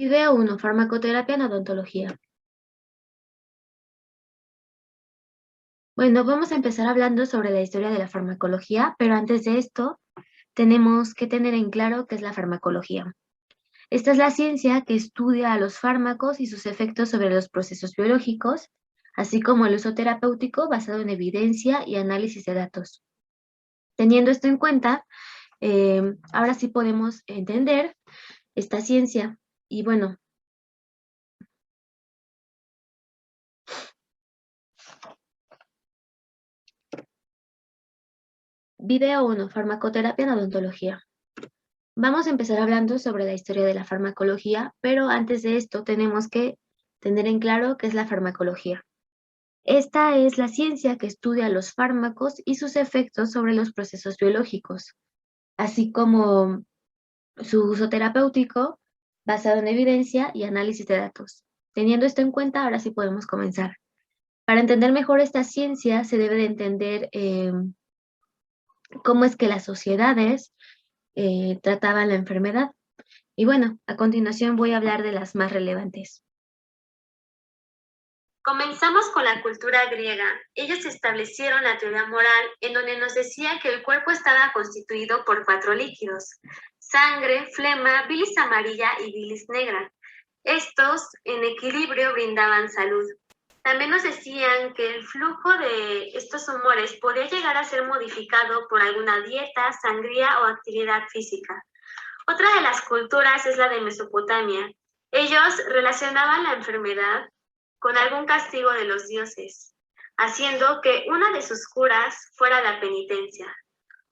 Video 1. Farmacoterapia en odontología. Bueno, vamos a empezar hablando sobre la historia de la farmacología, pero antes de esto, tenemos que tener en claro qué es la farmacología. Esta es la ciencia que estudia a los fármacos y sus efectos sobre los procesos biológicos, así como el uso terapéutico basado en evidencia y análisis de datos. Teniendo esto en cuenta, ahora sí podemos entender esta ciencia. Y bueno, video 1. Farmacoterapia en odontología. Vamos a empezar hablando sobre la historia de la farmacología, pero antes de esto tenemos que tener en claro qué es la farmacología. Esta es la ciencia que estudia los fármacos y sus efectos sobre los procesos biológicos, así como su uso terapéutico basado en evidencia y análisis de datos. Teniendo esto en cuenta, ahora sí podemos comenzar. Para entender mejor esta ciencia se debe de entender cómo es que las sociedades trataban la enfermedad. Y bueno, a continuación voy a hablar de las más relevantes. Comenzamos con la cultura griega. Ellos establecieron la teoría moral en donde nos decía que el cuerpo estaba constituido por 4 líquidos: sangre, flema, bilis amarilla y bilis negra. Estos, en equilibrio, brindaban salud. También nos decían que el flujo de estos humores podía llegar a ser modificado por alguna dieta, sangría o actividad física. Otra de las culturas es la de Mesopotamia. Ellos relacionaban la enfermedad con algún castigo de los dioses, haciendo que una de sus curas fuera la penitencia.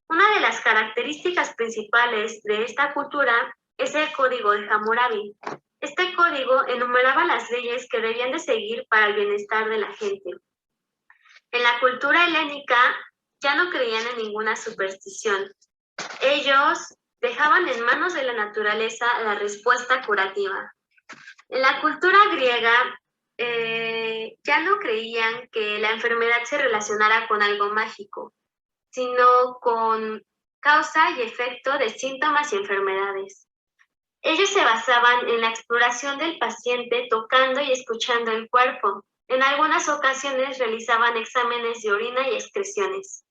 Una de las características principales de esta cultura es el código de Hammurabi. Este código enumeraba las leyes que debían de seguir para el bienestar de la gente. En la cultura helénica ya no creían en ninguna superstición. Ellos dejaban en manos de la naturaleza la respuesta curativa. En la cultura griega ya no creían que la enfermedad se relacionara con algo mágico, sino con causa y efecto de síntomas y enfermedades. Ellos se basaban en la exploración del paciente tocando y escuchando el cuerpo. En algunas ocasiones realizaban exámenes de orina y excreciones.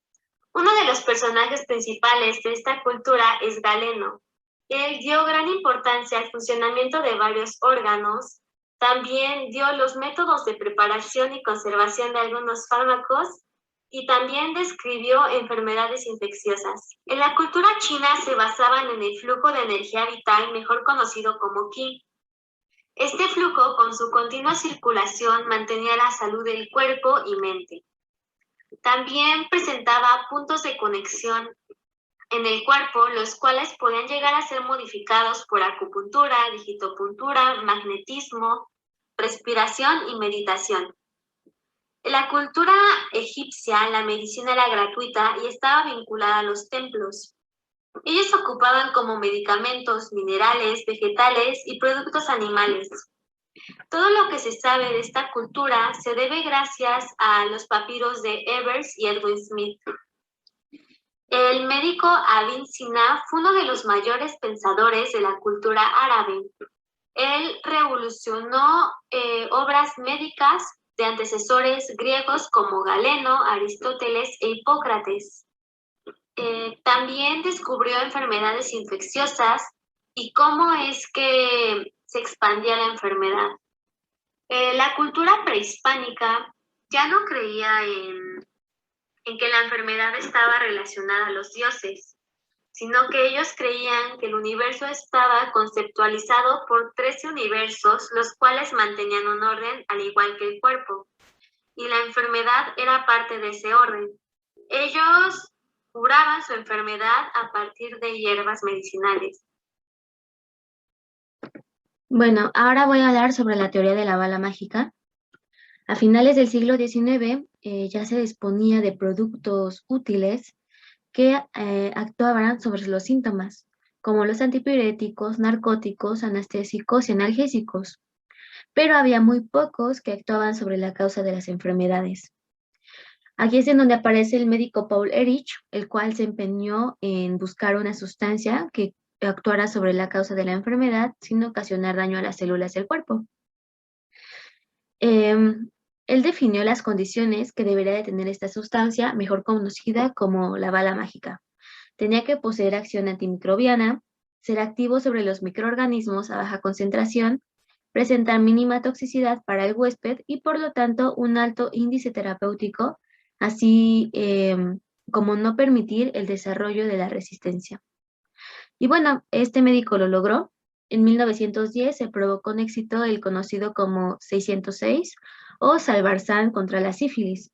Uno de los personajes principales de esta cultura es Galeno. Él dio gran importancia al funcionamiento de varios órganos. También dio los métodos de preparación y conservación de algunos fármacos y también describió enfermedades infecciosas. En la cultura china se basaban en el flujo de energía vital, mejor conocido como Qi. Este flujo, con su continua circulación, mantenía la salud del cuerpo y mente. También presentaba puntos de conexión en el cuerpo, los cuales podían llegar a ser modificados por acupuntura, digitopuntura, magnetismo, respiración y meditación. En la cultura egipcia, la medicina era gratuita y estaba vinculada a los templos. Ellos ocupaban como medicamentos minerales, vegetales y productos animales. Todo lo que se sabe de esta cultura se debe gracias a los papiros de Evers y Edwin Smith. El médico Ibn Sina fue uno de los mayores pensadores de la cultura árabe. Él revolucionó obras médicas de antecesores griegos como Galeno, Aristóteles e Hipócrates. También descubrió enfermedades infecciosas y cómo es que se expandía la enfermedad. La cultura prehispánica ya no creía en que la enfermedad estaba relacionada a los dioses, sino que ellos creían que el universo estaba conceptualizado por 13 universos, los cuales mantenían un orden al igual que el cuerpo, y la enfermedad era parte de ese orden. Ellos curaban su enfermedad a partir de hierbas medicinales. Bueno, ahora voy a hablar sobre la teoría de la bala mágica. A finales del siglo XIX ya se disponía de productos útiles que actuaban sobre los síntomas, como los antipiréticos, narcóticos, anestésicos y analgésicos, pero había muy pocos que actuaban sobre la causa de las enfermedades. Aquí es en donde aparece el médico Paul Ehrlich, el cual se empeñó en buscar una sustancia que actuara sobre la causa de la enfermedad sin ocasionar daño a las células del cuerpo. Él definió las condiciones que debería de tener esta sustancia, mejor conocida como la bala mágica. Tenía que poseer acción antimicrobiana, ser activo sobre los microorganismos a baja concentración, presentar mínima toxicidad para el huésped y por lo tanto un alto índice terapéutico, así como no permitir el desarrollo de la resistencia. Y bueno, este médico lo logró. En 1910 se probó con éxito el conocido como 606 o Salvarsan contra la sífilis.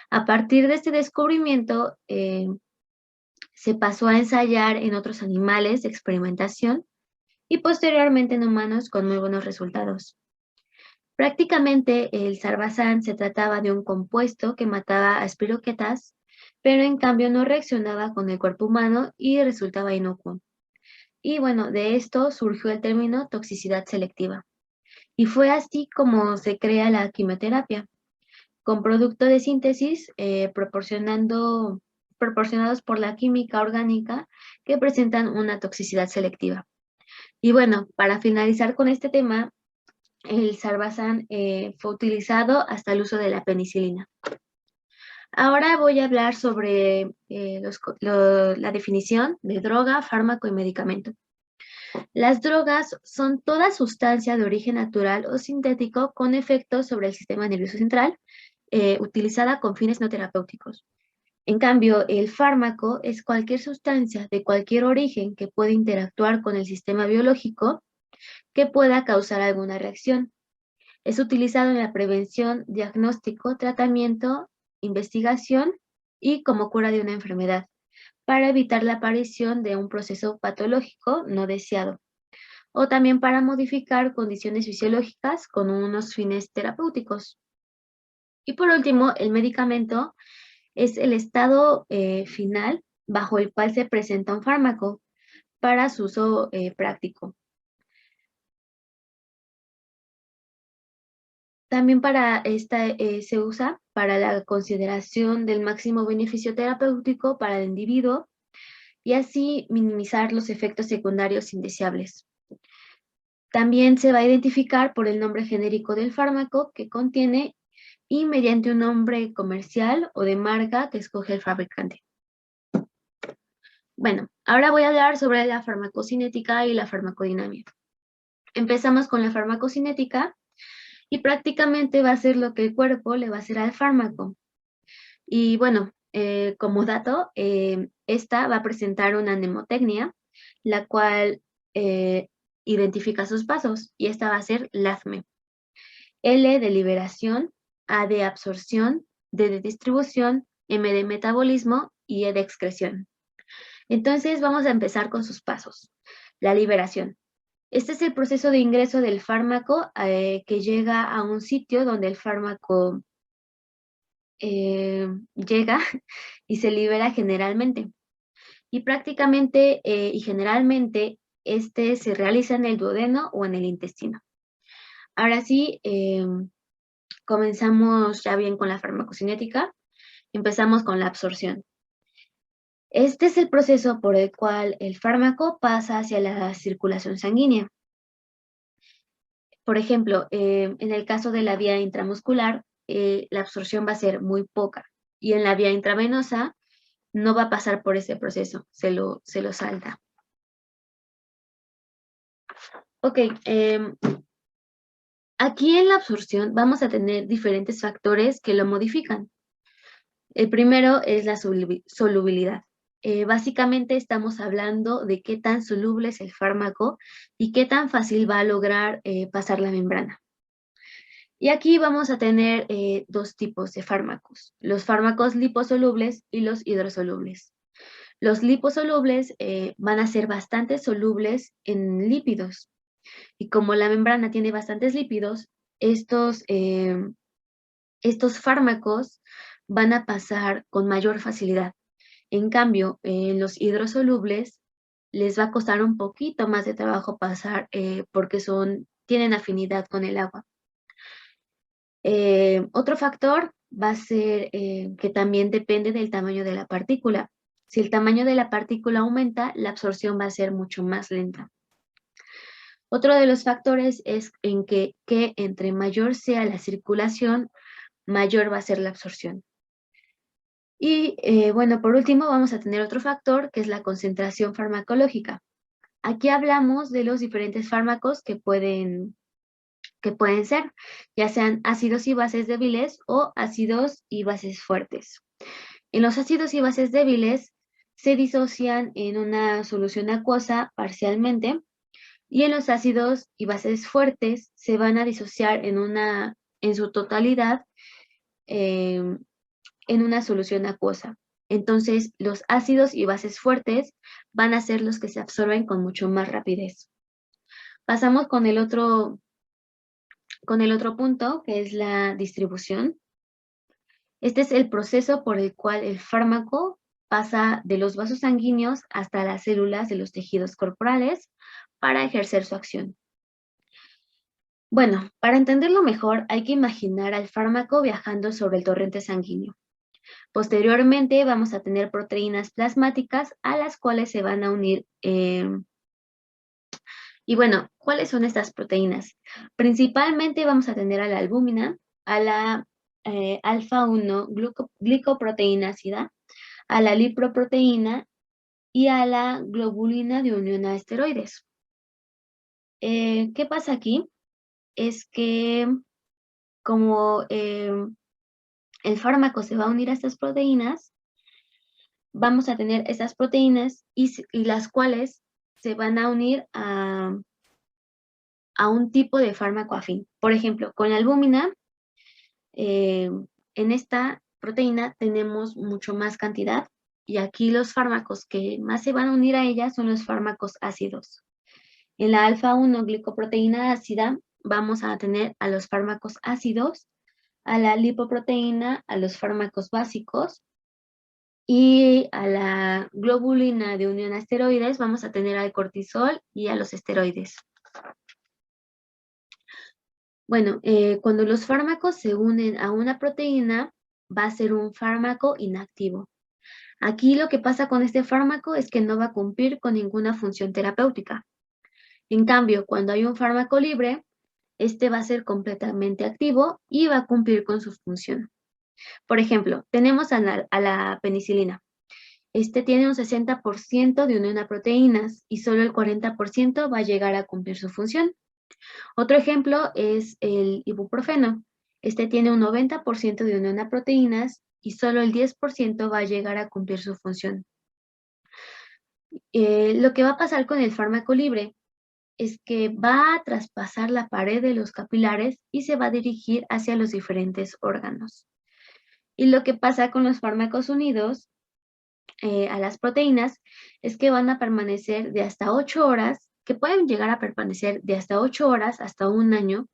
A partir de este descubrimiento, se pasó a ensayar en otros animales de experimentación y posteriormente en humanos con muy buenos resultados. Prácticamente el Salvarsan se trataba de un compuesto que mataba a espiroquetas, pero en cambio no reaccionaba con el cuerpo humano y resultaba inocuo. Y bueno, de esto surgió el término toxicidad selectiva. Y fue así como se crea la quimioterapia, con producto de síntesis proporcionados por la química orgánica que presentan una toxicidad selectiva. Y bueno, para finalizar con este tema, el Salvarsan fue utilizado hasta el uso de la penicilina. Ahora voy a hablar sobre la definición de droga, fármaco y medicamento. Las drogas son toda sustancia de origen natural o sintético con efectos sobre el sistema nervioso central, utilizada con fines no terapéuticos. En cambio, el fármaco es cualquier sustancia de cualquier origen que puede interactuar con el sistema biológico que pueda causar alguna reacción. Es utilizado en la prevención, diagnóstico, tratamiento, investigación y como cura de una enfermedad, para evitar la aparición de un proceso patológico no deseado, o también para modificar condiciones fisiológicas con unos fines terapéuticos. Y por último, el medicamento es el estado final bajo el cual se presenta un fármaco para su uso práctico. También para esta se usa para la consideración del máximo beneficio terapéutico para el individuo y así minimizar los efectos secundarios indeseables. También se va a identificar por el nombre genérico del fármaco que contiene y mediante un nombre comercial o de marca que escoge el fabricante. Bueno, ahora voy a hablar sobre la farmacocinética y la farmacodinámica. Empezamos con la farmacocinética y prácticamente va a ser lo que el cuerpo le va a hacer al fármaco. Y bueno, como dato, esta va a presentar una mnemotecnia, la cual identifica sus pasos, y esta va a ser LAFME. L de liberación, A de absorción, D de distribución, M de metabolismo y E de excreción. Entonces vamos a empezar con sus pasos. La liberación. Este es el proceso de ingreso del fármaco que llega a un sitio donde el fármaco llega y se libera generalmente. Y prácticamente y generalmente este se realiza en el duodeno o en el intestino. Ahora sí, comenzamos ya bien con la farmacocinética. Empezamos con la absorción. Este es el proceso por el cual el fármaco pasa hacia la circulación sanguínea. Por ejemplo, en el caso de la vía intramuscular, la absorción va a ser muy poca y en la vía intravenosa no va a pasar por ese proceso, se lo salta. Ok, aquí en la absorción vamos a tener diferentes factores que lo modifican. El primero es la solubilidad. Básicamente estamos hablando de qué tan soluble es el fármaco y qué tan fácil va a lograr pasar la membrana. Y aquí vamos a tener dos tipos de fármacos, los fármacos liposolubles y los hidrosolubles. Los liposolubles van a ser bastante solubles en lípidos y como la membrana tiene bastantes lípidos, estos fármacos van a pasar con mayor facilidad. En cambio, en los hidrosolubles les va a costar un poquito más de trabajo pasar porque tienen afinidad con el agua. Otro factor va a ser que también depende del tamaño de la partícula. Si el tamaño de la partícula aumenta, la absorción va a ser mucho más lenta. Otro de los factores es en que entre mayor sea la circulación, mayor va a ser la absorción. Y bueno, por último vamos a tener otro factor que es la concentración farmacológica. Aquí hablamos de los diferentes fármacos que pueden ser, ya sean ácidos y bases débiles o ácidos y bases fuertes. En los ácidos y bases débiles se disocian en una solución acuosa parcialmente y en los ácidos y bases fuertes se van a disociar en su totalidad en una solución acuosa. Entonces, los ácidos y bases fuertes van a ser los que se absorben con mucho más rapidez. Pasamos con el otro punto, que es la distribución. Este es el proceso por el cual el fármaco pasa de los vasos sanguíneos hasta las células de los tejidos corporales para ejercer su acción. Bueno, para entenderlo mejor hay que imaginar al fármaco viajando sobre el torrente sanguíneo. Posteriormente vamos a tener proteínas plasmáticas a las cuales se van a unir. Y bueno, ¿cuáles son estas proteínas? Principalmente vamos a tener a la albúmina, a la alfa-1 glicoproteína ácida, a la lipoproteína y a la globulina de unión a esteroides. ¿Qué pasa aquí? Es que como el fármaco se va a unir a estas proteínas, vamos a tener esas proteínas y las cuales se van a unir a un tipo de fármaco afín. Por ejemplo, con la albúmina, en esta proteína tenemos mucho más cantidad y aquí los fármacos que más se van a unir a ella son los fármacos ácidos. En la alfa-1 glicoproteína ácida vamos a tener a los fármacos ácidos, a la lipoproteína, a los fármacos básicos y a la globulina de unión a esteroides vamos a tener al cortisol y a los esteroides. Bueno, cuando los fármacos se unen a una proteína, va a ser un fármaco inactivo. Aquí lo que pasa con este fármaco es que no va a cumplir con ninguna función terapéutica. En cambio, cuando hay un fármaco libre, este va a ser completamente activo y va a cumplir con su función. Por ejemplo, tenemos a la penicilina. Este tiene un 60% de unión a proteínas y solo el 40% va a llegar a cumplir su función. Otro ejemplo es el ibuprofeno. Este tiene un 90% de unión a proteínas y solo el 10% va a llegar a cumplir su función. Lo que va a pasar con el fármaco libre es que va a traspasar la pared de los capilares y se va a dirigir hacia los diferentes órganos. Y lo que pasa con los fármacos unidos a las proteínas es que van a permanecer de hasta 8 horas, que pueden llegar a permanecer de hasta 8 horas hasta un año,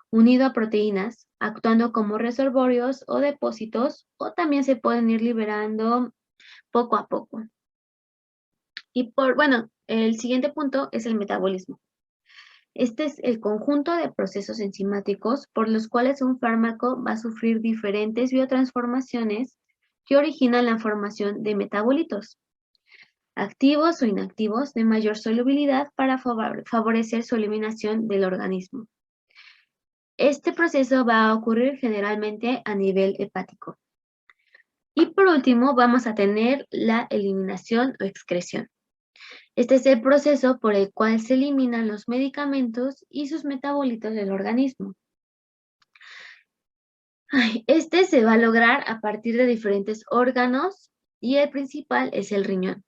unido a proteínas, actuando como reservorios o depósitos, o también se pueden ir liberando poco a poco. Y el siguiente punto es el metabolismo. Este es el conjunto de procesos enzimáticos por los cuales un fármaco va a sufrir diferentes biotransformaciones que originan la formación de metabolitos, activos o inactivos de mayor solubilidad para favorecer su eliminación del organismo. Este proceso va a ocurrir generalmente a nivel hepático. Y por último, vamos a tener la eliminación o excreción. Este es el proceso por el cual se eliminan los medicamentos y sus metabolitos del organismo. Este se va a lograr a partir de diferentes órganos y el principal es el riñón.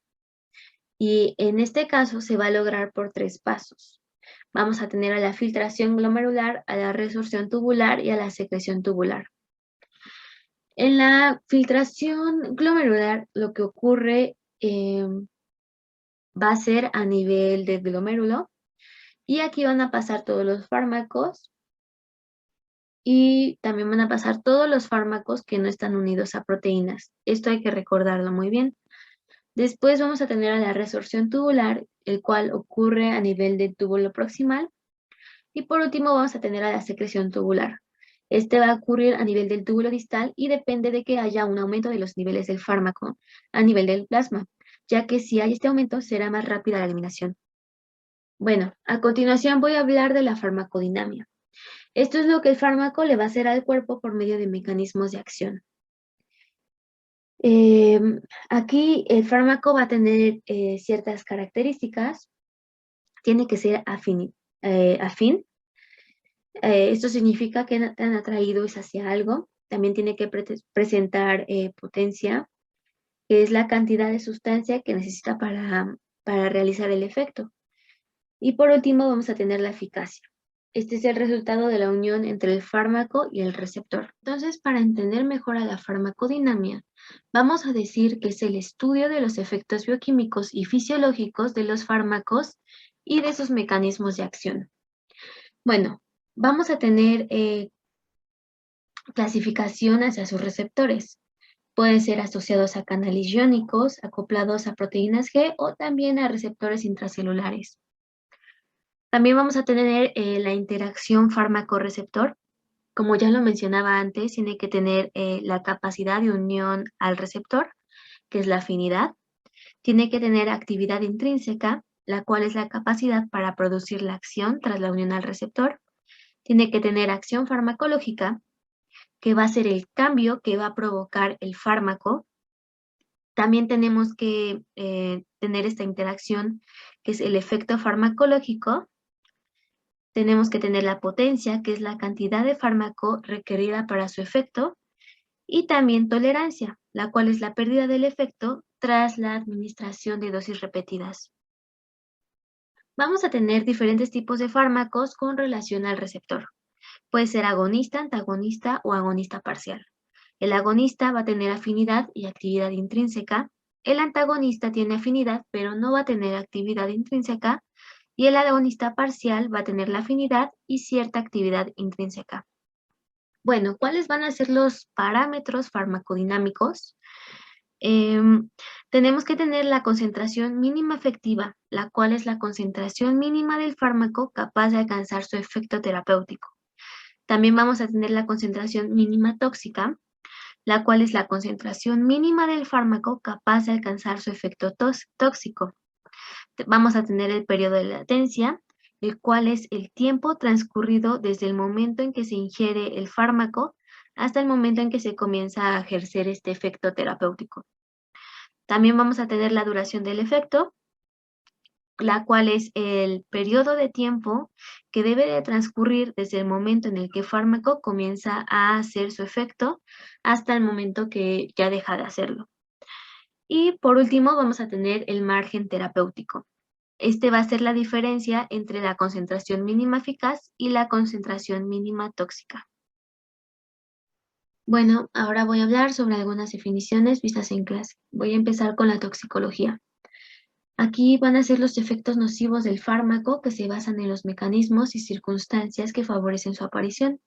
Y en este caso se va a lograr por 3 pasos. Vamos a tener a la filtración glomerular, a la resorción tubular y a la secreción tubular. En la filtración glomerular lo que ocurre va a ser a nivel del glomérulo y aquí van a pasar todos los fármacos y también van a pasar todos los fármacos que no están unidos a proteínas. Esto hay que recordarlo muy bien. Después vamos a tener a la resorción tubular, el cual ocurre a nivel del túbulo proximal. Y por último vamos a tener a la secreción tubular. Este va a ocurrir a nivel del túbulo distal y depende de que haya un aumento de los niveles del fármaco a nivel del plasma. ya que si hay este aumento será más rápida la eliminación. Bueno, a continuación voy a hablar de la farmacodinamia. Esto es lo que el fármaco le va a hacer al cuerpo por medio de mecanismos de acción. Aquí el fármaco va a tener ciertas características. Tiene que ser afín. Esto significa que tan atraído es hacia algo. También tiene que presentar potencia, que es la cantidad de sustancia que necesita para realizar el efecto. Y por último vamos a tener la eficacia. Este es el resultado de la unión entre el fármaco y el receptor. Entonces, para entender mejor a la farmacodinamia, vamos a decir que es el estudio de los efectos bioquímicos y fisiológicos de los fármacos y de sus mecanismos de acción. Bueno, vamos a tener clasificación hacia sus receptores. Pueden ser asociados a canales iónicos, acoplados a proteínas G o también a receptores intracelulares. También vamos a tener la interacción fármaco-receptor. Como ya lo mencionaba antes, tiene que tener la capacidad de unión al receptor, que es la afinidad. Tiene que tener actividad intrínseca, la cual es la capacidad para producir la acción tras la unión al receptor. Tiene que tener acción farmacológica, que va a ser el cambio que va a provocar el fármaco. También tenemos que tener esta interacción, que es el efecto farmacológico. Tenemos que tener la potencia, que es la cantidad de fármaco requerida para su efecto, y también tolerancia, la cual es la pérdida del efecto tras la administración de dosis repetidas. Vamos a tener diferentes tipos de fármacos con relación al receptor. Puede ser agonista, antagonista o agonista parcial. El agonista va a tener afinidad y actividad intrínseca. El antagonista tiene afinidad, pero no va a tener actividad intrínseca. Y el agonista parcial va a tener la afinidad y cierta actividad intrínseca. Bueno, ¿cuáles van a ser los parámetros farmacodinámicos? Tenemos que tener la concentración mínima efectiva, la cual es la concentración mínima del fármaco capaz de alcanzar su efecto terapéutico. También vamos a tener la concentración mínima tóxica, la cual es la concentración mínima del fármaco capaz de alcanzar su efecto tóxico. Vamos a tener el periodo de latencia, el cual es el tiempo transcurrido desde el momento en que se ingiere el fármaco hasta el momento en que se comienza a ejercer este efecto terapéutico. También vamos a tener la duración del efecto, la cual es el periodo de tiempo que debe de transcurrir desde el momento en el que el fármaco comienza a hacer su efecto hasta el momento que ya deja de hacerlo. Y por último vamos a tener el margen terapéutico. Este va a ser la diferencia entre la concentración mínima eficaz y la concentración mínima tóxica. Bueno, ahora voy a hablar sobre algunas definiciones vistas en clase. Voy a empezar con la toxicología. Aquí van a ser los efectos nocivos del fármaco que se basan en los mecanismos y circunstancias que favorecen su aparición.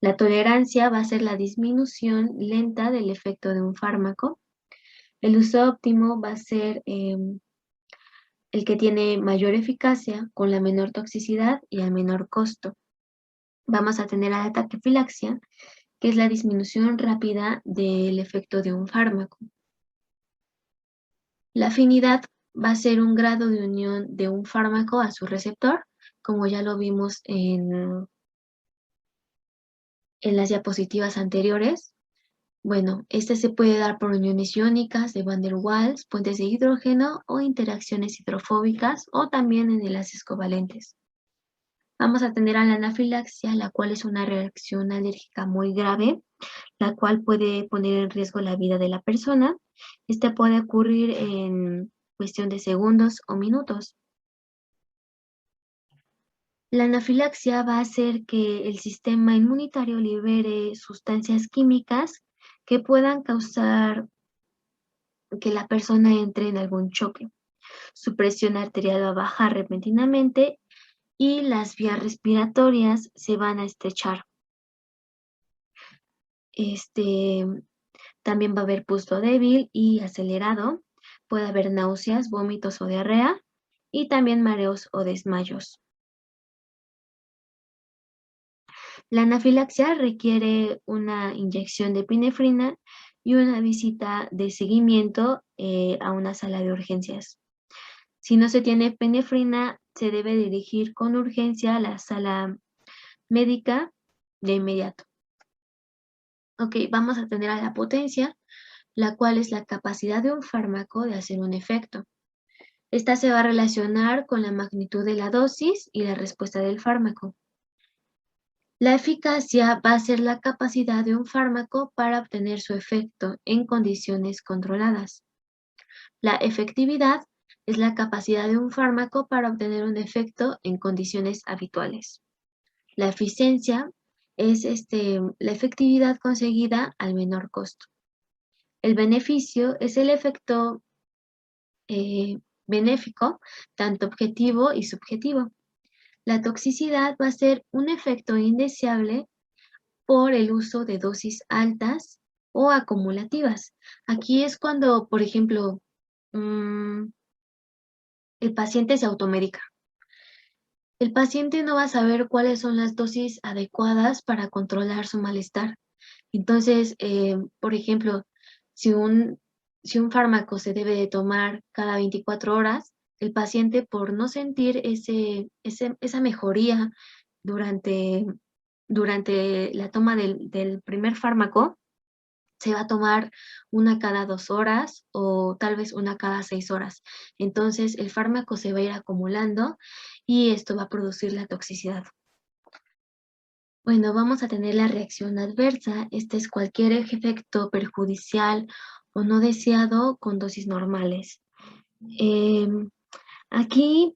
La tolerancia va a ser la disminución lenta del efecto de un fármaco. El uso óptimo va a ser el que tiene mayor eficacia con la menor toxicidad y al menor costo. Vamos a tener a la taquifilaxia, que es la disminución rápida del efecto de un fármaco. La afinidad va a ser un grado de unión de un fármaco a su receptor, como ya lo vimos en las diapositivas anteriores. Bueno, este se puede dar por uniones iónicas de Van der Waals, puentes de hidrógeno o interacciones hidrofóbicas o también en enlaces covalentes. Vamos a tener a la anafilaxia, la cual es una reacción alérgica muy grave, la cual puede poner en riesgo la vida de la persona. Este puede ocurrir en cuestión de segundos o minutos. La anafilaxia va a hacer que el sistema inmunitario libere sustancias químicas que puedan causar que la persona entre en algún choque. Su presión arterial va a bajar repentinamente y las vías respiratorias se van a estrechar. También va a haber pulso débil y acelerado. Puede haber náuseas, vómitos o diarrea y también mareos o desmayos. La anafilaxia requiere una inyección de epinefrina y una visita de seguimiento a una sala de urgencias. Si no se tiene epinefrina, se debe dirigir con urgencia a la sala médica de inmediato. Ok, vamos a tener a la potencia, la cual es la capacidad de un fármaco de hacer un efecto. Esta se va a relacionar con la magnitud de la dosis y la respuesta del fármaco. La eficacia va a ser la capacidad de un fármaco para obtener su efecto en condiciones controladas. La efectividad es la capacidad de un fármaco para obtener un efecto en condiciones habituales. La eficiencia es la efectividad conseguida al menor costo. El beneficio es el efecto benéfico, tanto objetivo y subjetivo. La toxicidad va a ser un efecto indeseable por el uso de dosis altas o acumulativas. Aquí es cuando, por ejemplo, el paciente se automedica. El paciente no va a saber cuáles son las dosis adecuadas para controlar su malestar. Entonces, por ejemplo, si un fármaco se debe de tomar cada 24 horas, el paciente por no sentir esa mejoría durante la toma del primer fármaco, se va a tomar una cada 2 horas o tal vez una cada 6 horas. Entonces, el fármaco se va a ir acumulando y esto va a producir la toxicidad. Bueno, vamos a tener la reacción adversa. Este es cualquier efecto perjudicial o no deseado con dosis normales. Aquí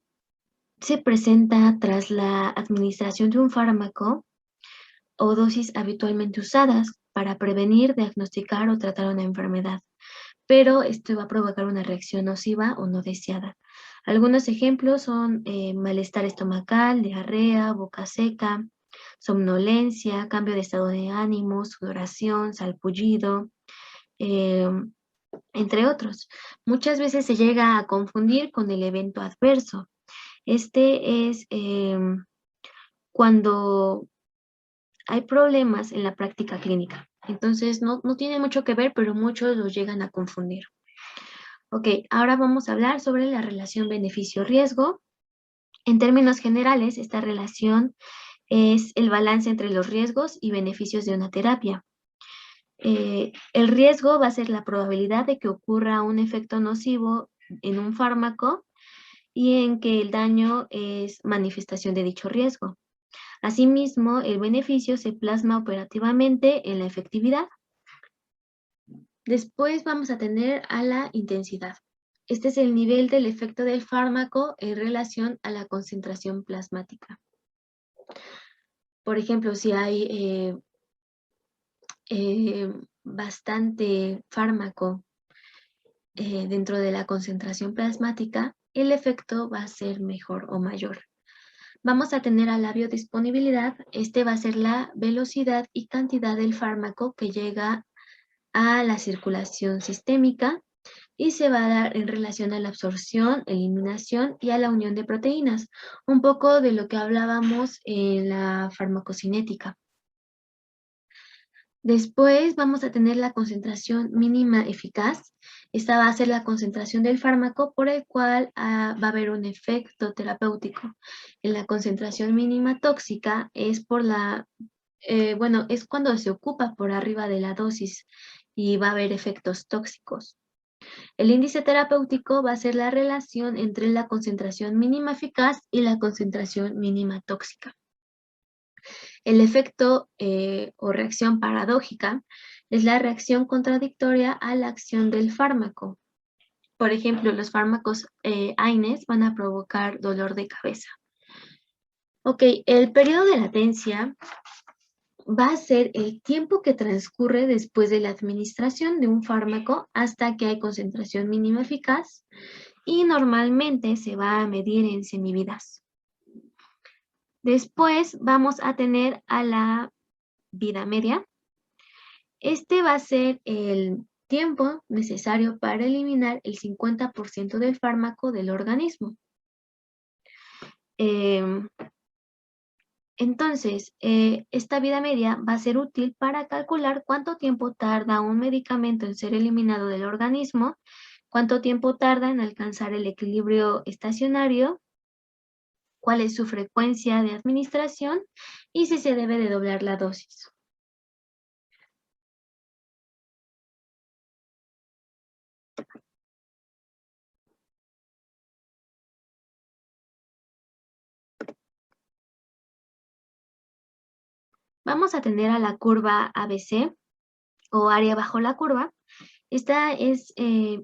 se presenta tras la administración de un fármaco o dosis habitualmente usadas para prevenir, diagnosticar o tratar una enfermedad, pero esto va a provocar una reacción nociva o no deseada. Algunos ejemplos son malestar estomacal, diarrea, boca seca, somnolencia, cambio de estado de ánimo, sudoración, salpullido, entre otros. Muchas veces se llega a confundir con el evento adverso. Este es cuando hay problemas en la práctica clínica. Entonces, no tiene mucho que ver, pero muchos los llegan a confundir. Ok, ahora vamos a hablar sobre la relación beneficio-riesgo. En términos generales, esta relación es el balance entre los riesgos y beneficios de una terapia. El riesgo va a ser la probabilidad de que ocurra un efecto nocivo en un fármaco y en que el daño es manifestación de dicho riesgo. Asimismo, el beneficio se plasma operativamente en la efectividad. Después vamos a tener a la intensidad. Este es el nivel del efecto del fármaco en relación a la concentración plasmática. Por ejemplo, si hay bastante fármaco dentro de la concentración plasmática, el efecto va a ser mejor o mayor. Vamos a tener a la biodisponibilidad. Este va a ser la velocidad y cantidad del fármaco que llega a la circulación sistémica y se va a dar en relación a la absorción, eliminación y a la unión de proteínas. Un poco de lo que hablábamos en la farmacocinética. Después vamos a tener la concentración mínima eficaz. Esta va a ser la concentración del fármaco por el cual va a haber un efecto terapéutico. En la concentración mínima tóxica es es cuando se ocupa por arriba de la dosis y va a haber efectos tóxicos. El índice terapéutico va a ser la relación entre la concentración mínima eficaz y la concentración mínima tóxica. El efecto o reacción paradójica es la reacción contradictoria a la acción del fármaco. Por ejemplo, los fármacos AINES van a provocar dolor de cabeza. Ok, el periodo de latencia va a ser el tiempo que transcurre después de la administración de un fármaco hasta que hay concentración mínima eficaz y normalmente se va a medir en semividas. Después vamos a tener a la vida media. Este va a ser el tiempo necesario para eliminar el 50% del fármaco del organismo. Entonces, esta vida media va a ser útil para calcular cuánto tiempo tarda un medicamento en ser eliminado del organismo, cuánto tiempo tarda en alcanzar el equilibrio estacionario, cuál es su frecuencia de administración y si se debe de doblar la dosis. Vamos a tener a la curva ABC o área bajo la curva. Esta es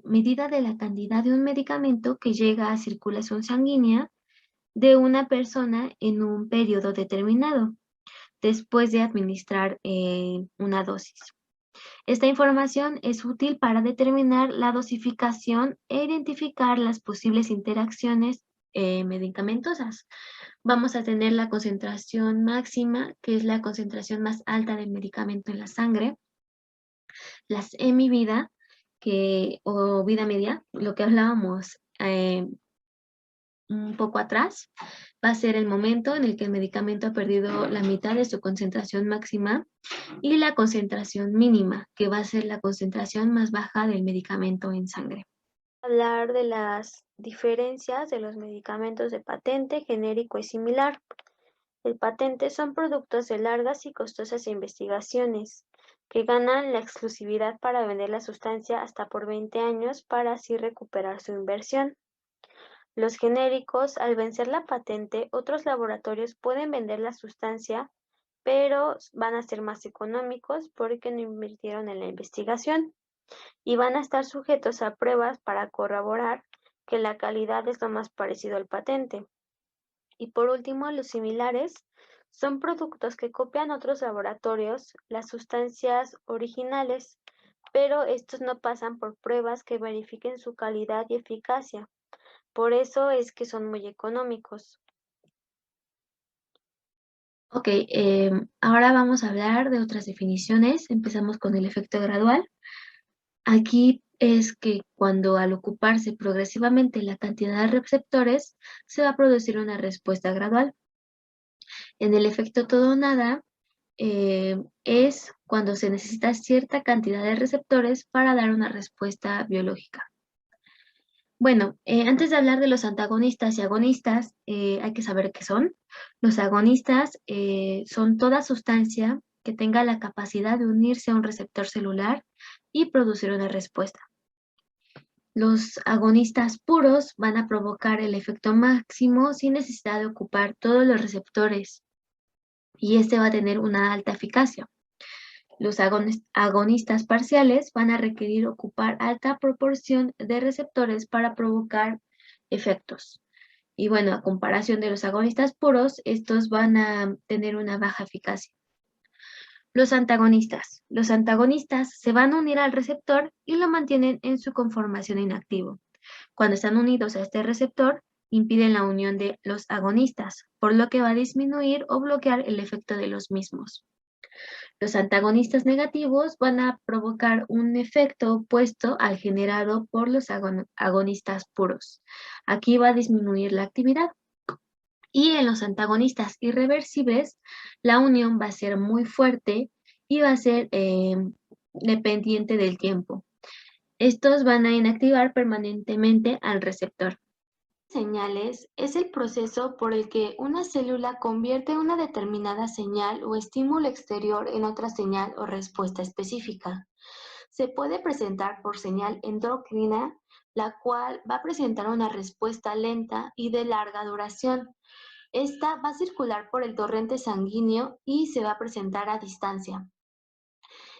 medida de la cantidad de un medicamento que llega a circulación sanguínea de una persona en un periodo determinado, después de administrar una dosis. Esta información es útil para determinar la dosificación e identificar las posibles interacciones medicamentosas. Vamos a tener la concentración máxima, que es la concentración más alta del medicamento en la sangre, las EMI-vida, o vida media, lo que hablábamos un poco atrás, va a ser el momento en el que el medicamento ha perdido la mitad de su concentración máxima, y la concentración mínima, que va a ser la concentración más baja del medicamento en sangre. Hablar de las diferencias de los medicamentos de patente, genérico y similar. El patente son productos de largas y costosas investigaciones que ganan la exclusividad para vender la sustancia hasta por 20 años para así recuperar su inversión. Los genéricos, al vencer la patente, otros laboratorios pueden vender la sustancia, pero van a ser más económicos porque no invirtieron en la investigación y van a estar sujetos a pruebas para corroborar que la calidad es lo más parecido al patente. Y por último, los similares son productos que copian otros laboratorios las sustancias originales, pero estos no pasan por pruebas que verifiquen su calidad y eficacia. Por eso es que son muy económicos. Ok, ahora vamos a hablar de otras definiciones. Empezamos con el efecto gradual. Aquí es que cuando al ocuparse progresivamente la cantidad de receptores, se va a producir una respuesta gradual. En el efecto todo o nada, es cuando se necesita cierta cantidad de receptores para dar una respuesta biológica. Bueno, antes de hablar de los antagonistas y agonistas, hay que saber qué son. Los agonistas son toda sustancia que tenga la capacidad de unirse a un receptor celular y producir una respuesta. Los agonistas puros van a provocar el efecto máximo sin necesidad de ocupar todos los receptores, y este va a tener una alta eficacia. Los agonistas parciales van a requerir ocupar alta proporción de receptores para provocar efectos. Y bueno, a comparación de los agonistas puros, estos van a tener una baja eficacia. Los antagonistas. Los antagonistas se van a unir al receptor y lo mantienen en su conformación inactivo. Cuando están unidos a este receptor, impiden la unión de los agonistas, por lo que va a disminuir o bloquear el efecto de los mismos. Los antagonistas negativos van a provocar un efecto opuesto al generado por los agonistas puros. Aquí va a disminuir la actividad. Y en los antagonistas irreversibles, la unión va a ser muy fuerte y va a ser dependiente del tiempo. Estos van a inactivar permanentemente al receptor. Señales es el proceso por el que una célula convierte una determinada señal o estímulo exterior en otra señal o respuesta específica. Se puede presentar por señal endocrina, la cual va a presentar una respuesta lenta y de larga duración. Esta va a circular por el torrente sanguíneo y se va a presentar a distancia.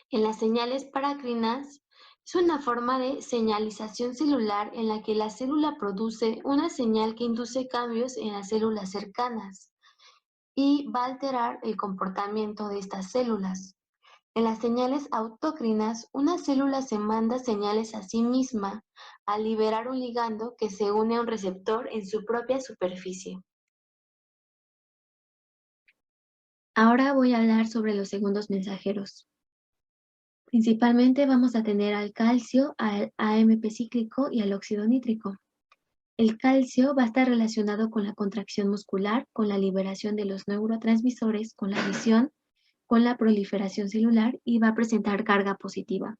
En las señales paracrinas, es una forma de señalización celular en la que la célula produce una señal que induce cambios en las células cercanas y va a alterar el comportamiento de estas células. En las señales autocrinas, una célula se manda señales a sí misma al liberar un ligando que se une a un receptor en su propia superficie. Ahora voy a hablar sobre los segundos mensajeros. Principalmente vamos a tener al calcio, al AMP cíclico y al óxido nítrico. El calcio va a estar relacionado con la contracción muscular, con la liberación de los neurotransmisores, con la visión, con la proliferación celular y va a presentar carga positiva.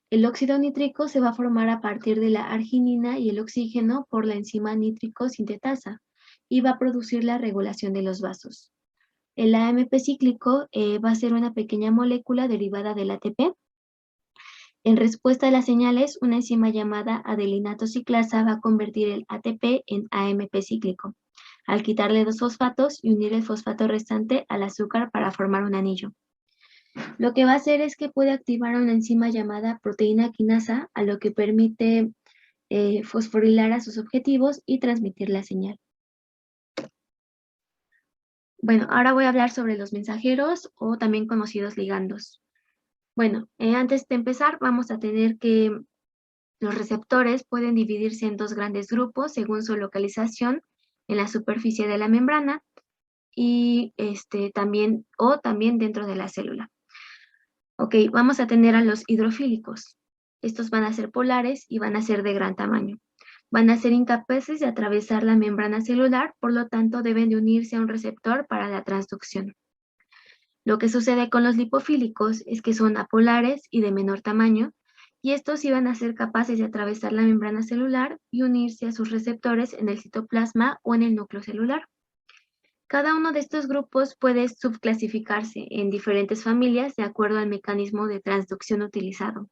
El óxido nítrico se va a formar a partir de la arginina y el oxígeno por la enzima nítrico sintetasa y va a producir la regulación de los vasos. El AMP cíclico va a ser una pequeña molécula derivada del ATP. En respuesta a las señales, una enzima llamada adelinato ciclasa va a convertir el ATP en AMP cíclico, al quitarle 2 fosfatos y unir el fosfato restante al azúcar para formar un anillo. Lo que va a hacer es que puede activar una enzima llamada proteína quinasa, a lo que permite fosforilar a sus objetivos y transmitir la señal. Bueno, ahora voy a hablar sobre los mensajeros o también conocidos ligandos. Bueno, antes de empezar vamos a tener que los receptores pueden dividirse en 2 grandes grupos según su localización en la superficie de la membrana y también dentro de la célula. Ok, vamos a tener a los hidrofílicos. Estos van a ser polares y van a ser de gran tamaño. Van a ser incapaces de atravesar la membrana celular, por lo tanto deben de unirse a un receptor para la transducción. Lo que sucede con los lipofílicos es que son apolares y de menor tamaño, y estos sí van a ser capaces de atravesar la membrana celular y unirse a sus receptores en el citoplasma o en el núcleo celular. Cada uno de estos grupos puede subclasificarse en diferentes familias de acuerdo al mecanismo de transducción utilizado.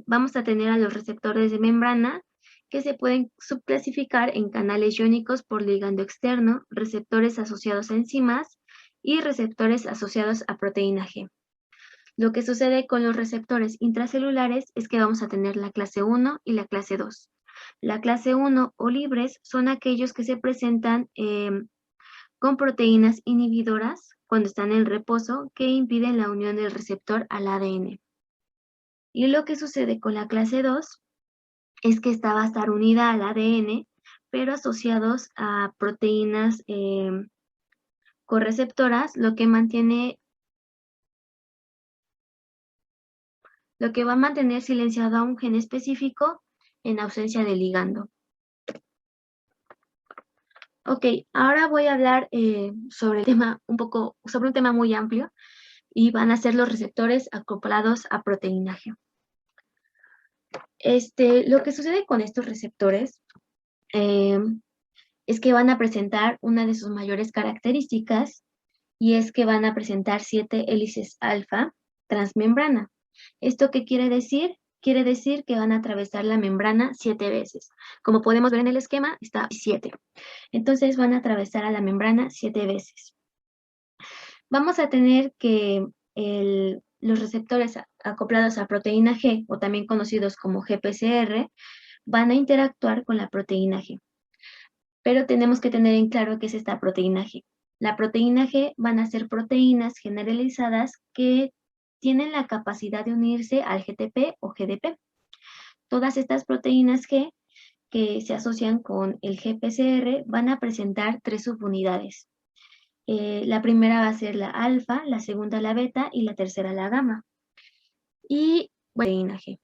Vamos a tener a los receptores de membrana, que se pueden subclasificar en canales iónicos por ligando externo, receptores asociados a enzimas y receptores asociados a proteína G. Lo que sucede con los receptores intracelulares es que vamos a tener la clase 1 y la clase 2. La clase 1 o libres son aquellos que se presentan con proteínas inhibidoras cuando están en reposo que impiden la unión del receptor al ADN. Y lo que sucede con la clase 2 es que esta va a estar unida al ADN, pero asociados a proteínas correceptoras, lo que va a mantener silenciado a un gen específico en ausencia de ligando. Ok, ahora voy a hablar sobre un tema muy amplio y van a ser los receptores acoplados a proteína G. Lo que sucede con estos receptores es que van a presentar una de sus mayores características y es que van a presentar 7 hélices alfa transmembrana. ¿Esto qué quiere decir? Quiere decir que van a atravesar la membrana 7 veces. Como podemos ver en el esquema, está 7. Entonces van a atravesar a la membrana 7 veces. Vamos a tener que los receptores acoplados a proteína G, o también conocidos como GPCR, van a interactuar con la proteína G. Pero tenemos que tener en claro qué es esta proteína G. La proteína G van a ser proteínas generalizadas que tienen la capacidad de unirse al GTP o GDP. Todas estas proteínas G que se asocian con el GPCR van a presentar 3 subunidades. La primera va a ser la alfa, la segunda la beta y la tercera la gamma. Y proteína G.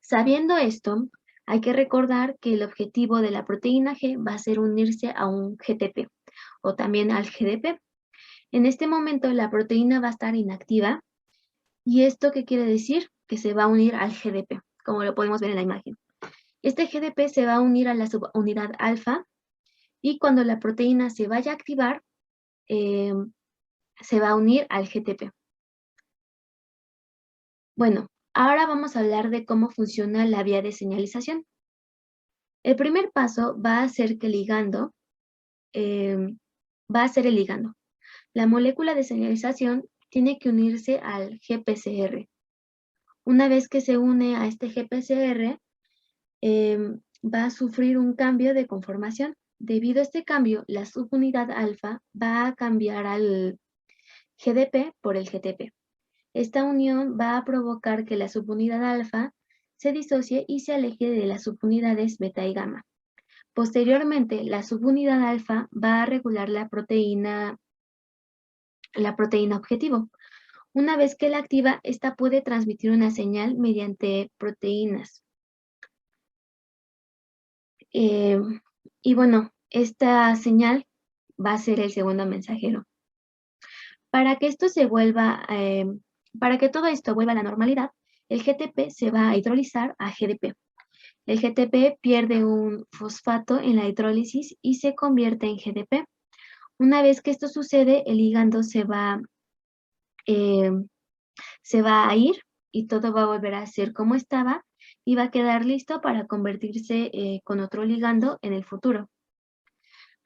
Sabiendo esto, hay que recordar que el objetivo de la proteína G va a ser unirse a un GTP o también al GDP. En este momento la proteína va a estar inactiva. ¿Y esto qué quiere decir? Que se va a unir al GDP, como lo podemos ver en la imagen. Este GDP se va a unir a la subunidad alfa y cuando la proteína se vaya a activar, se va a unir al GTP. Bueno, ahora vamos a hablar de cómo funciona la vía de señalización. El primer paso va a ser que el ligando, va a ser el ligando. La molécula de señalización tiene que unirse al GPCR. Una vez que se une a este GPCR, va a sufrir un cambio de conformación. Debido a este cambio, la subunidad alfa va a cambiar al GDP por el GTP. Esta unión va a provocar que la subunidad alfa se disocie y se aleje de las subunidades beta y gamma. Posteriormente, la subunidad alfa va a regular la proteína objetivo. Una vez que la activa, esta puede transmitir una señal mediante proteínas. Y bueno, esta señal va a ser el segundo mensajero. Para que esto se vuelva, para que todo esto vuelva a la normalidad, el GTP se va a hidrolizar a GDP. El GTP pierde un fosfato en la hidrólisis y se convierte en GDP. Una vez que esto sucede, el ligando se va a ir y todo va a volver a ser como estaba y va a quedar listo para convertirse con otro ligando en el futuro.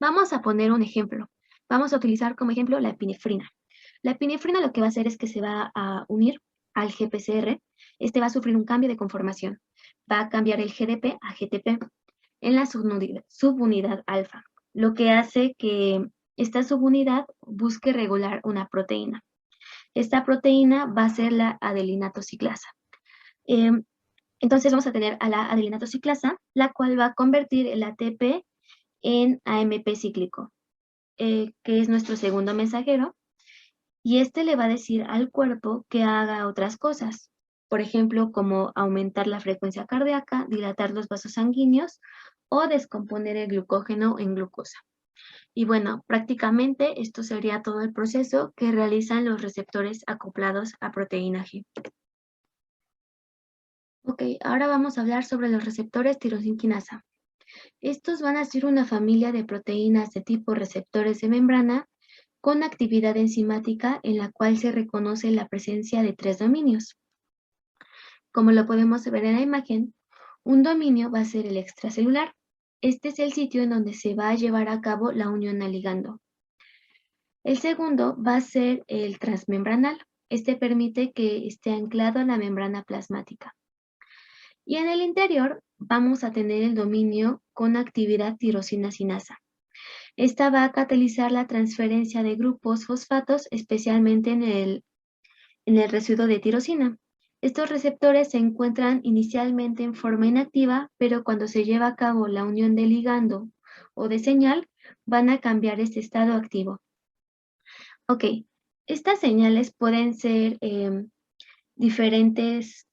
Vamos a poner un ejemplo. Vamos a utilizar como ejemplo la epinefrina. La epinefrina lo que va a hacer es que se va a unir al GPCR. Este va a sufrir un cambio de conformación. Va a cambiar el GDP a GTP en la subunidad alfa, lo que hace que esta subunidad busque regular una proteína. Esta proteína va a ser la adelinatociclasa. Entonces vamos a tener a la adelinatociclasa, la cual va a convertir el ATP en AMP cíclico, que es nuestro segundo mensajero, y este le va a decir al cuerpo que haga otras cosas, por ejemplo, como aumentar la frecuencia cardíaca, dilatar los vasos sanguíneos o descomponer el glucógeno en glucosa. Y bueno, prácticamente esto sería todo el proceso que realizan los receptores acoplados a proteína G. Ok, ahora vamos a hablar sobre los receptores tirosinquinasa. Estos van a ser una familia de proteínas de tipo receptores de membrana con actividad enzimática en la cual se reconoce la presencia de 3 dominios. Como lo podemos ver en la imagen, un dominio va a ser el extracelular. Este es el sitio en donde se va a llevar a cabo la unión al ligando. El segundo va a ser el transmembranal. Este permite que esté anclado a la membrana plasmática. Y en el interior vamos a tener el dominio con actividad tirosina-sinasa. Esta va a catalizar la transferencia de grupos fosfatos, especialmente en el residuo de tirosina. Estos receptores se encuentran inicialmente en forma inactiva, pero cuando se lleva a cabo la unión de ligando o de señal, van a cambiar este estado activo. Ok, estas señales pueden ser diferentes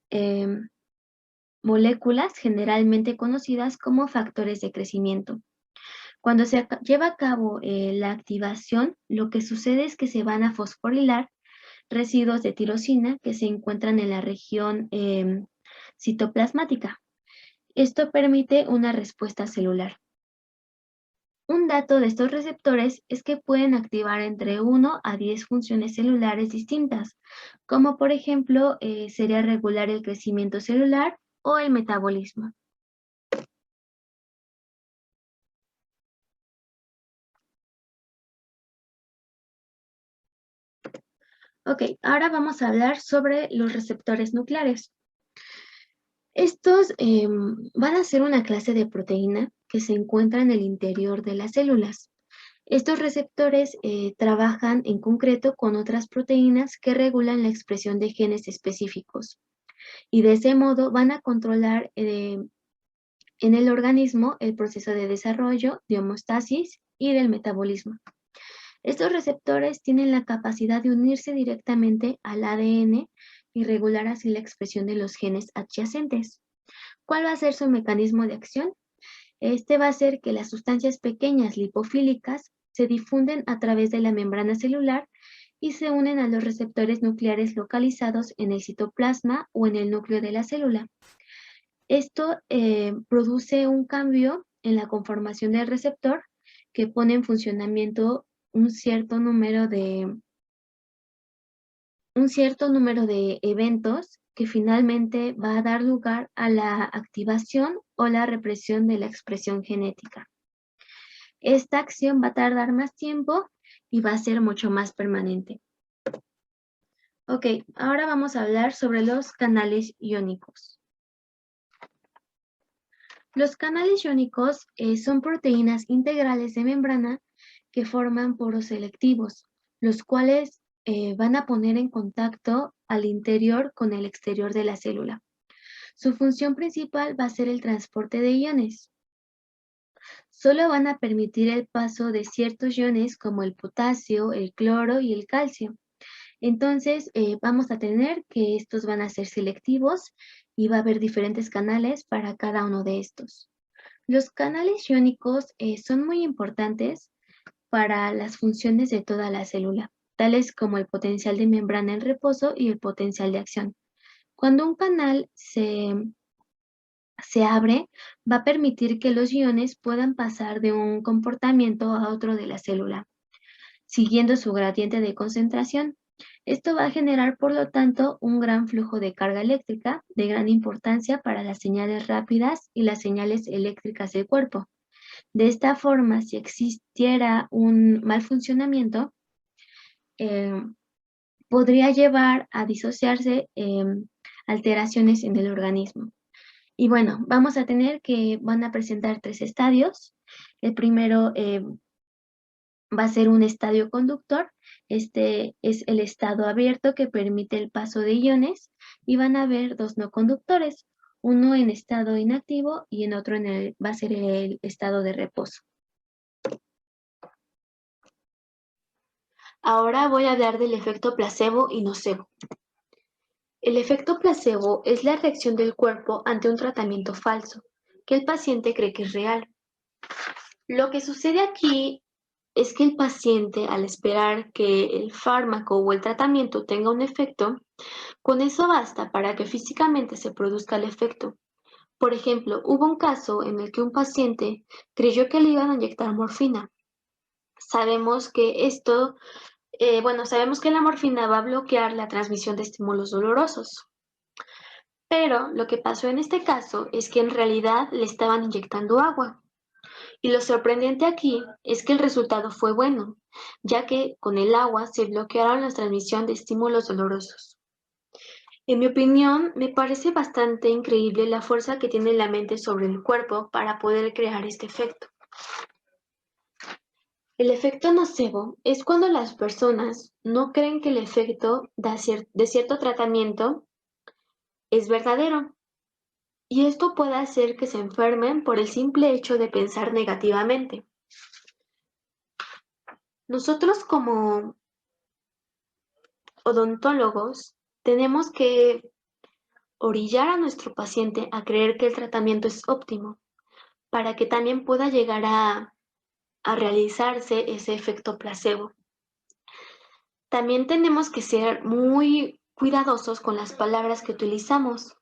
moléculas generalmente conocidas como factores de crecimiento. Cuando se lleva a cabo la activación, lo que sucede es que se van a fosforilar residuos de tirosina que se encuentran en la región citoplasmática. Esto permite una respuesta celular. Un dato de estos receptores es que pueden activar entre 1 a 10 funciones celulares distintas, como por ejemplo sería regular el crecimiento celular o el metabolismo. Ok, ahora vamos a hablar sobre los receptores nucleares. Estos van a ser una clase de proteína que se encuentra en el interior de las células. Estos receptores trabajan en concreto con otras proteínas que regulan la expresión de genes específicos y de ese modo van a controlar en el organismo el proceso de desarrollo, de homeostasis y del metabolismo. Estos receptores tienen la capacidad de unirse directamente al ADN y regular así la expresión de los genes adyacentes. ¿Cuál va a ser su mecanismo de acción? Este va a ser que las sustancias pequeñas lipofílicas se difunden a través de la membrana celular y se unen a los receptores nucleares localizados en el citoplasma o en el núcleo de la célula. Esto produce un cambio en la conformación del receptor que pone en funcionamiento un cierto número de eventos que finalmente va a dar lugar a la activación o la represión de la expresión genética. Esta acción va a tardar más tiempo y va a ser mucho más permanente. Ok, ahora vamos a hablar sobre los canales iónicos. Los canales iónicos son proteínas integrales de membrana que forman poros selectivos, los cuales van a poner en contacto al interior con el exterior de la célula. Su función principal va a ser el transporte de iones. Solo van a permitir el paso de ciertos iones como el potasio, el cloro y el calcio. Entonces, vamos a tener que estos van a ser selectivos y va a haber diferentes canales para cada uno de estos. Los canales iónicos son muy importantes para las funciones de toda la célula, tales como el potencial de membrana en reposo y el potencial de acción. Cuando un canal se abre, va a permitir que los iones puedan pasar de un comportamiento a otro de la célula, siguiendo su gradiente de concentración. Esto va a generar, por lo tanto, un gran flujo de carga eléctrica de gran importancia para las señales rápidas y las señales eléctricas del cuerpo. De esta forma, si existiera un mal funcionamiento, podría llevar a disociarse alteraciones en el organismo. Y bueno, van a presentar 3 estadios. El primero va a ser un estadio conductor. Este es el estado abierto que permite el paso de iones y van a haber 2 no conductores, uno en estado inactivo y en otro va a ser el estado de reposo. Ahora voy a hablar del efecto placebo y nocebo. El efecto placebo es la reacción del cuerpo ante un tratamiento falso, que el paciente cree que es real. Lo que sucede aquí es que el paciente, al esperar que el fármaco o el tratamiento tenga un efecto, con eso basta para que físicamente se produzca el efecto. Por ejemplo, hubo un caso en el que un paciente creyó que le iban a inyectar morfina. Sabemos que sabemos que la morfina va a bloquear la transmisión de estímulos dolorosos. Pero lo que pasó en este caso es que en realidad le estaban inyectando agua. Y lo sorprendente aquí es que el resultado fue bueno, ya que con el agua se bloquearon la transmisión de estímulos dolorosos. En mi opinión, me parece bastante increíble la fuerza que tiene la mente sobre el cuerpo para poder crear este efecto. El efecto nocebo es cuando las personas no creen que el efecto de cierto tratamiento es verdadero. Y esto puede hacer que se enfermen por el simple hecho de pensar negativamente. Nosotros como odontólogos tenemos que orillar a nuestro paciente a creer que el tratamiento es óptimo para que también pueda llegar a realizarse ese efecto placebo. También tenemos que ser muy cuidadosos con las palabras que utilizamos,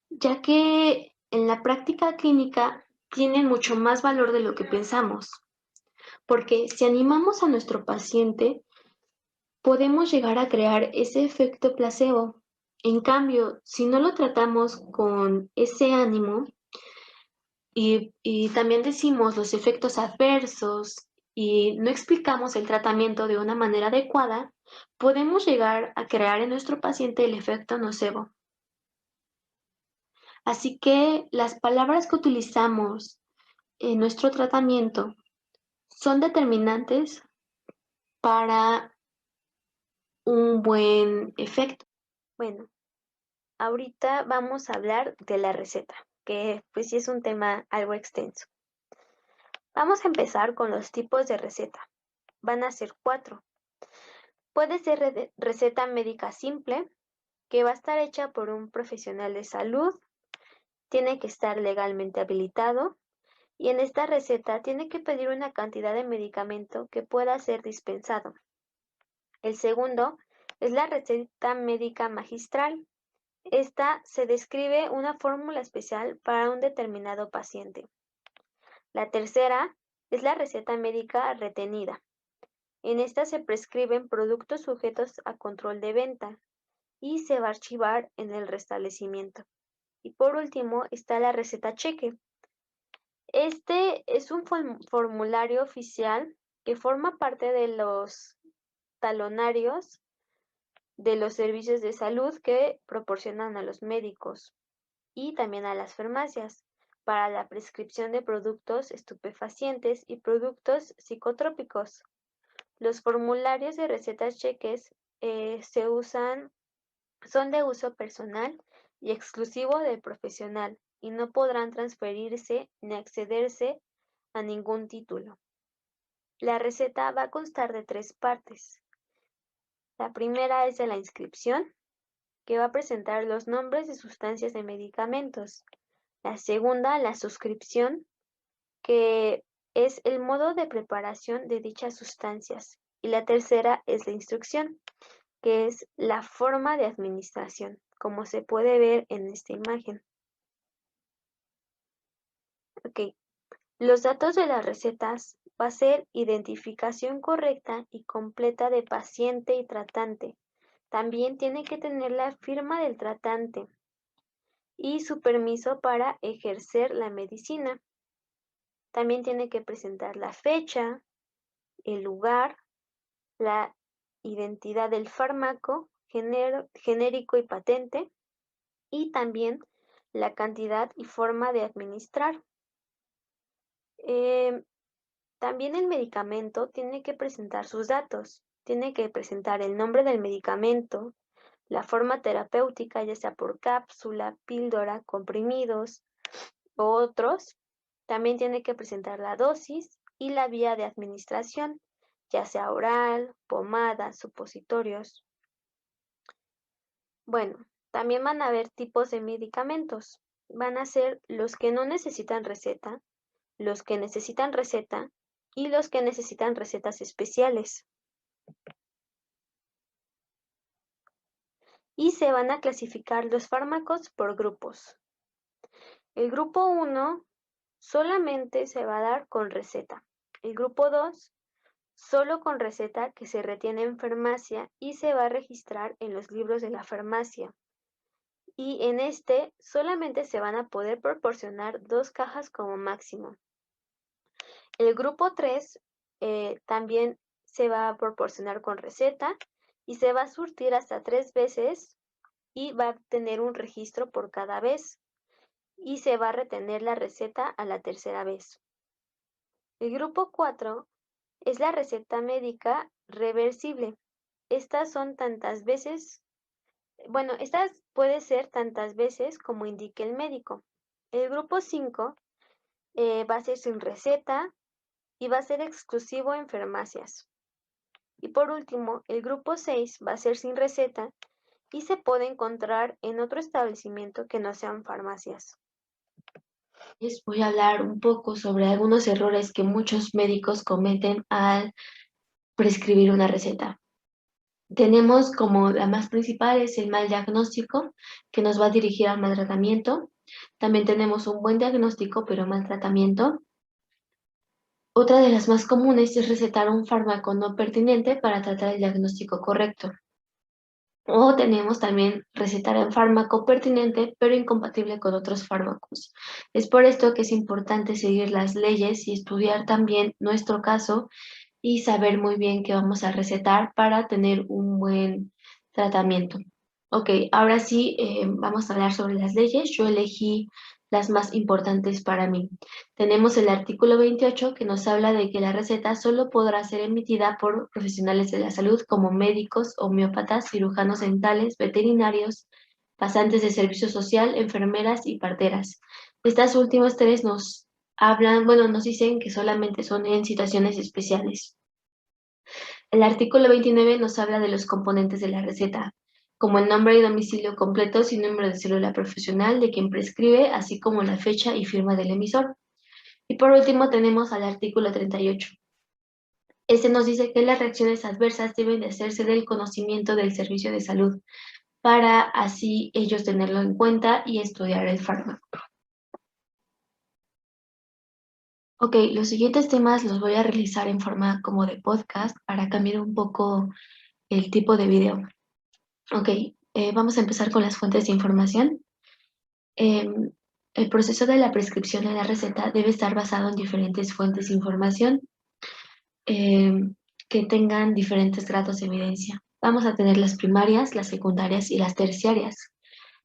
ya que en la práctica clínica tienen mucho más valor de lo que pensamos, porque si animamos a nuestro paciente, podemos llegar a crear ese efecto placebo. En cambio, si no lo tratamos con ese ánimo y también decimos los efectos adversos y no explicamos el tratamiento de una manera adecuada, podemos llegar a crear en nuestro paciente el efecto nocebo. Así que las palabras que utilizamos en nuestro tratamiento son determinantes para un buen efecto. Bueno, ahorita vamos a hablar de la receta, que pues sí es un tema algo extenso. Vamos a empezar con los tipos de receta. Van a ser 4. Puede ser receta médica simple, que va a estar hecha por un profesional de salud, tiene que estar legalmente habilitado y en esta receta tiene que pedir una cantidad de medicamento que pueda ser dispensado. El segundo es la receta médica magistral. Esta se describe una fórmula especial para un determinado paciente. La tercera es la receta médica retenida. En esta se prescriben productos sujetos a control de venta y se va a archivar en el restablecimiento. Y por último está la receta cheque. Este es un formulario oficial que forma parte de los talonarios de los servicios de salud que proporcionan a los médicos y también a las farmacias para la prescripción de productos estupefacientes y productos psicotrópicos. Los formularios de recetas cheques son de uso personal y exclusivo del profesional y no podrán transferirse ni accederse a ningún título. La receta va a constar de 3 partes. La primera es de la inscripción, que va a presentar los nombres de sustancias de medicamentos. La segunda, la suscripción, que es el modo de preparación de dichas sustancias. Y la tercera es la instrucción, que es la forma de administración, como se puede ver en esta imagen. Ok, los datos de las recetas va a ser identificación correcta y completa de paciente y tratante. También tiene que tener la firma del tratante y su permiso para ejercer la medicina. También tiene que presentar la fecha, el lugar, la identidad del fármaco, genérico y patente, y también la cantidad y forma de administrar. También el medicamento tiene que presentar sus datos. Tiene que presentar el nombre del medicamento, la forma terapéutica, ya sea por cápsula, píldora, comprimidos o otros. También tiene que presentar la dosis y la vía de administración, ya sea oral, pomada, supositorios. Bueno, también van a haber tipos de medicamentos. Van a ser los que no necesitan receta, los que necesitan receta y los que necesitan recetas especiales. Y se van a clasificar los fármacos por grupos. El grupo 1 solamente se va a dar con receta. El grupo 2 solo con receta que se retiene en farmacia y se va a registrar en los libros de la farmacia. Y en este solamente se van a poder proporcionar 2 cajas como máximo. El grupo 3 también se va a proporcionar con receta y se va a surtir hasta 3 veces y va a tener un registro por cada vez y se va a retener la receta a la tercera vez. El grupo 4 es la receta médica reversible. Estas son tantas veces, bueno, estas puede ser tantas veces como indique el médico. El grupo 5 va a ser sin receta y va a ser exclusivo en farmacias. Y por último, el grupo 6 va a ser sin receta y se puede encontrar en otro establecimiento que no sean farmacias. Les voy a hablar un poco sobre algunos errores que muchos médicos cometen al prescribir una receta. Tenemos como la más principal es el mal diagnóstico, que nos va a dirigir al mal tratamiento. También tenemos un buen diagnóstico, pero mal tratamiento. Otra de las más comunes es recetar un fármaco no pertinente para tratar el diagnóstico correcto. O tenemos también recetar un fármaco pertinente, pero incompatible con otros fármacos. Es por esto que es importante seguir las leyes y estudiar también nuestro caso y saber muy bien qué vamos a recetar para tener un buen tratamiento. Ok, ahora sí vamos a hablar sobre las leyes. Yo elegí las más importantes para mí. Tenemos el artículo 28 que nos habla de que la receta solo podrá ser emitida por profesionales de la salud como médicos, homeópatas, cirujanos dentales, veterinarios, pasantes de servicio social, enfermeras y parteras. Estas últimas tres nos hablan, bueno, nos dicen que solamente son en situaciones especiales. El artículo 29 nos habla de los componentes de la receta, como el nombre y domicilio completos y número de célula profesional de quien prescribe, así como la fecha y firma del emisor. Y por último tenemos al artículo 38. Este nos dice que las reacciones adversas deben de hacerse del conocimiento del servicio de salud, para así ellos tenerlo en cuenta y estudiar el fármaco. Ok, los siguientes temas los voy a realizar en forma como de podcast para cambiar un poco el tipo de video. Ok, vamos a empezar con las fuentes de información. El proceso de la prescripción de la receta debe estar basado en diferentes fuentes de información que tengan diferentes grados de evidencia. Vamos a tener las primarias, las secundarias y las terciarias.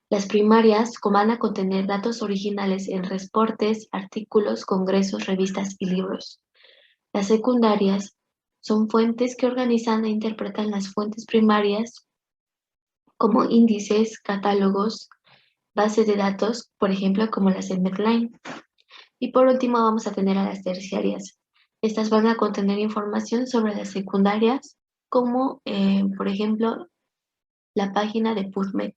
Las primarias van a contener datos originales en reportes, artículos, congresos, revistas y libros. Las secundarias son fuentes que organizan e interpretan las fuentes primarias como índices, catálogos, bases de datos, por ejemplo, como las de Medline. Y por último vamos a tener a las terciarias. Estas van a contener información sobre las secundarias, como por ejemplo la página de PubMed.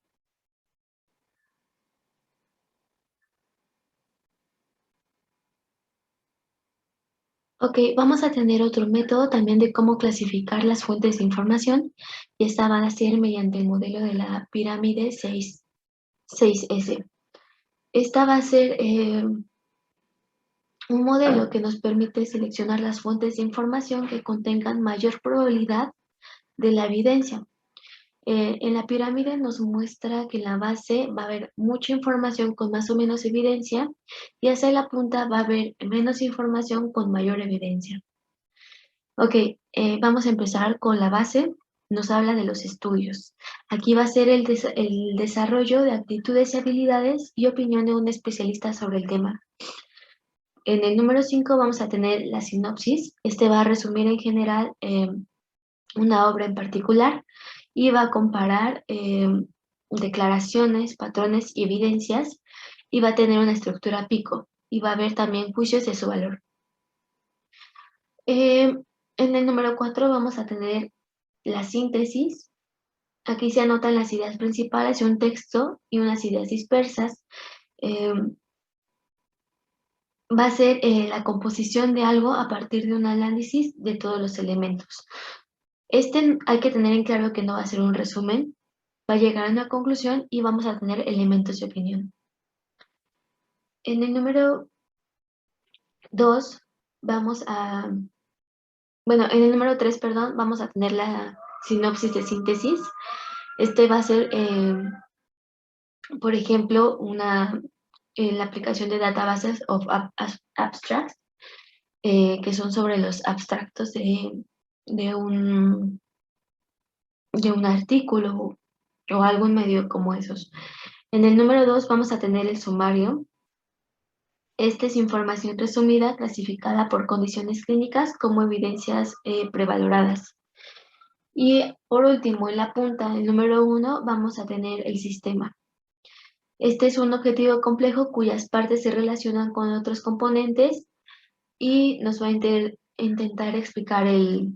Ok, vamos a tener otro método también de cómo clasificar las fuentes de información, y esta va a ser mediante el modelo de la pirámide 6S. Esta va a ser un modelo que nos permite seleccionar las fuentes de información que contengan mayor probabilidad de la evidencia. En la pirámide nos muestra que en la base va a haber mucha información con más o menos evidencia, y hacia la punta va a haber menos información con mayor evidencia. Ok, vamos a empezar con la base. Nos habla de los estudios. Aquí va a ser el desarrollo de actitudes y habilidades y opinión de un especialista sobre el tema. En el número 5 vamos a tener la sinopsis. Este va a resumir en general una obra en particular y va a comparar declaraciones, patrones y evidencias, y va a tener una estructura pico, y va a haber también juicios de su valor. En el número 4 vamos a tener la síntesis. Aquí se anotan las ideas principales de un texto y unas ideas dispersas. Va a ser la composición de algo a partir de un análisis de todos los elementos. Hay que tener en claro que no va a ser un resumen, va a llegar a una conclusión y vamos a tener elementos de opinión. En el número 2 en el número 3, perdón, vamos a tener la sinopsis de síntesis. Este va a ser, por ejemplo, la aplicación de databases of abstracts, que son sobre los abstractos de un artículo o algún medio como esos. En el número 2 vamos a tener el sumario. Esta es información resumida clasificada por condiciones clínicas como evidencias prevaloradas. Y por último, en la punta, el número 1, vamos a tener el sistema. Este es un objetivo complejo cuyas partes se relacionan con otros componentes y nos va a intentar explicar el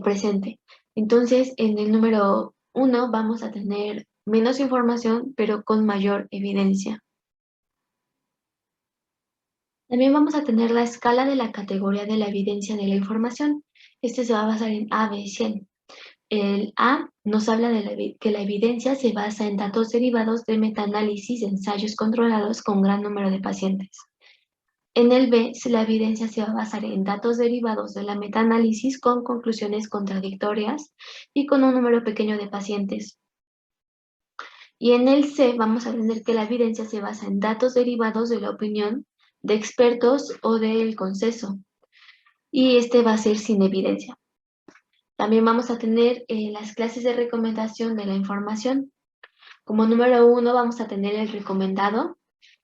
presente. Entonces, en el número 1 vamos a tener menos información, pero con mayor evidencia. También vamos a tener la escala de la categoría de la evidencia de la información. Este se va a basar en A, B y C. El A nos habla de que la evidencia se basa en datos derivados de metaanálisis de ensayos controlados con gran número de pacientes. En el B, la evidencia se va a basar en datos derivados de la metaanálisis con conclusiones contradictorias y con un número pequeño de pacientes. Y en el C vamos a tener que la evidencia se basa en datos derivados de la opinión de expertos o del consenso, y este va a ser sin evidencia. También vamos a tener las clases de recomendación de la información. Como número 1 vamos a tener el recomendado.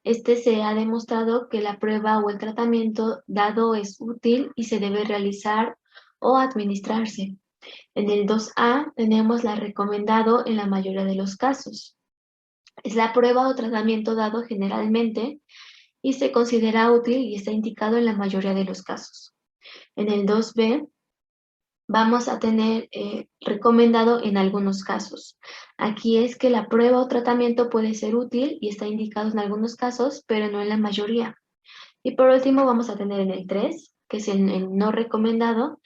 Este se ha demostrado que la prueba o el tratamiento dado es útil y se debe realizar o administrarse. En el 2A tenemos la recomendado en la mayoría de los casos. Es la prueba o tratamiento dado generalmente y se considera útil y está indicado en la mayoría de los casos. En el 2B vamos a tener recomendado en algunos casos. Aquí es que la prueba o tratamiento puede ser útil y está indicado en algunos casos, pero no en la mayoría. Y por último vamos a tener en el 3, que es el no recomendado,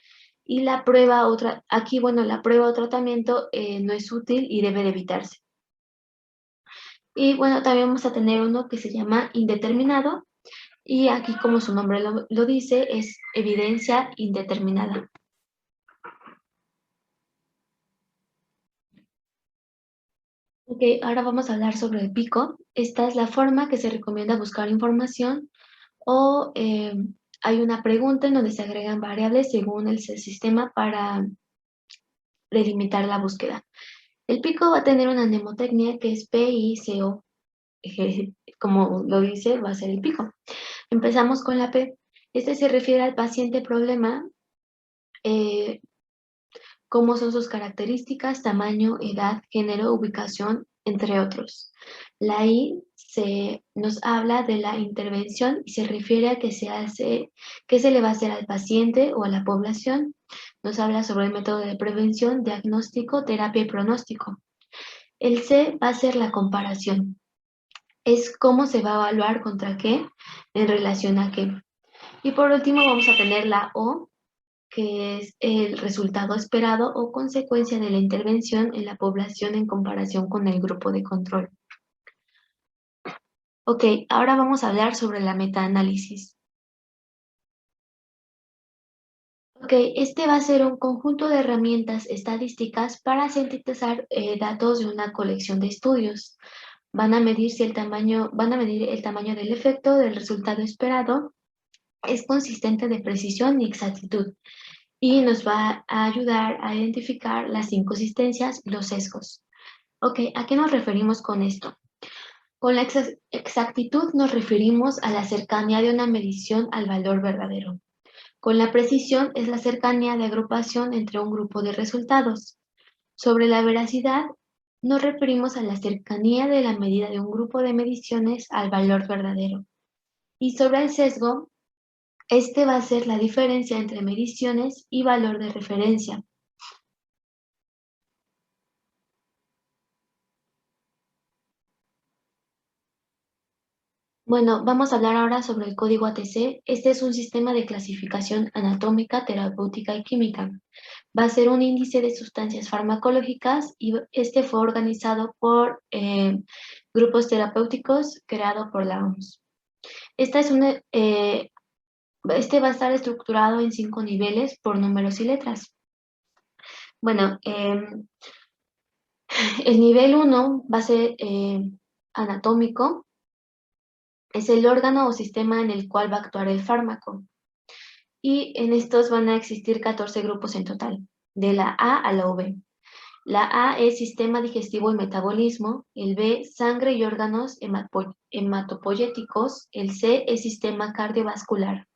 y la prueba o tratamiento no es útil y debe de evitarse. Y bueno, también vamos a tener uno que se llama indeterminado, y aquí, como su nombre lo dice, es evidencia indeterminada. Ok, ahora vamos a hablar sobre el pico. Esta es la forma que se recomienda buscar información, o hay una pregunta en donde se agregan variables según el sistema para delimitar la búsqueda. El pico va a tener una mnemotecnia que es PICO. Como lo dice, va a ser el pico. Empezamos con la P. Este se refiere al paciente problema, cómo son sus características, tamaño, edad, género, ubicación, entre otros. La I nos habla de la intervención y se refiere a qué se le va a hacer al paciente o a la población. Nos habla sobre el método de prevención, diagnóstico, terapia y pronóstico. El C va a ser la comparación. Es cómo se va a evaluar contra qué en relación a qué. Y por último vamos a tener la O, que es el resultado esperado o consecuencia de la intervención en la población en comparación con el grupo de control. Ok, ahora vamos a hablar sobre la metaanálisis. Ok, este va a ser un conjunto de herramientas estadísticas para sintetizar datos de una colección de estudios. Van a medir el tamaño del efecto del resultado esperado, es consistente de precisión y exactitud, y nos va a ayudar a identificar las inconsistencias y los sesgos. Ok, ¿a qué nos referimos con esto? Con la exactitud nos referimos a la cercanía de una medición al valor verdadero. Con la precisión es la cercanía de agrupación entre un grupo de resultados. Sobre la veracidad nos referimos a la cercanía de la medida de un grupo de mediciones al valor verdadero. Y sobre el sesgo, este va a ser la diferencia entre mediciones y valor de referencia. Bueno, vamos a hablar ahora sobre el código ATC. Este es un sistema de clasificación anatómica, terapéutica y química. Va a ser un índice de sustancias farmacológicas y este fue organizado por grupos terapéuticos creado por la OMS. Este va a estar estructurado en 5 niveles por números y letras. Bueno, el nivel 1 va a ser anatómico. Es el órgano o sistema en el cual va a actuar el fármaco. Y en estos van a existir 14 grupos en total, de la A a la V. La A es sistema digestivo y metabolismo, el B, sangre y órganos hematopoyéticos, el C es sistema cardiovascular,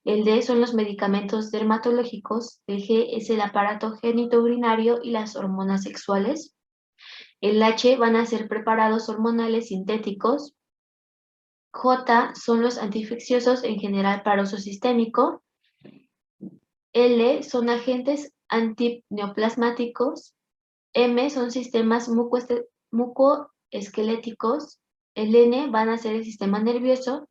el D son los medicamentos dermatológicos, el G es el aparato genitourinario y las hormonas sexuales, el H van a ser preparados hormonales sintéticos, J son los antiinfecciosos en general para uso sistémico, L son agentes antineoplasmáticos, M son sistemas mucoesqueléticos, el N van a ser el sistema nervioso,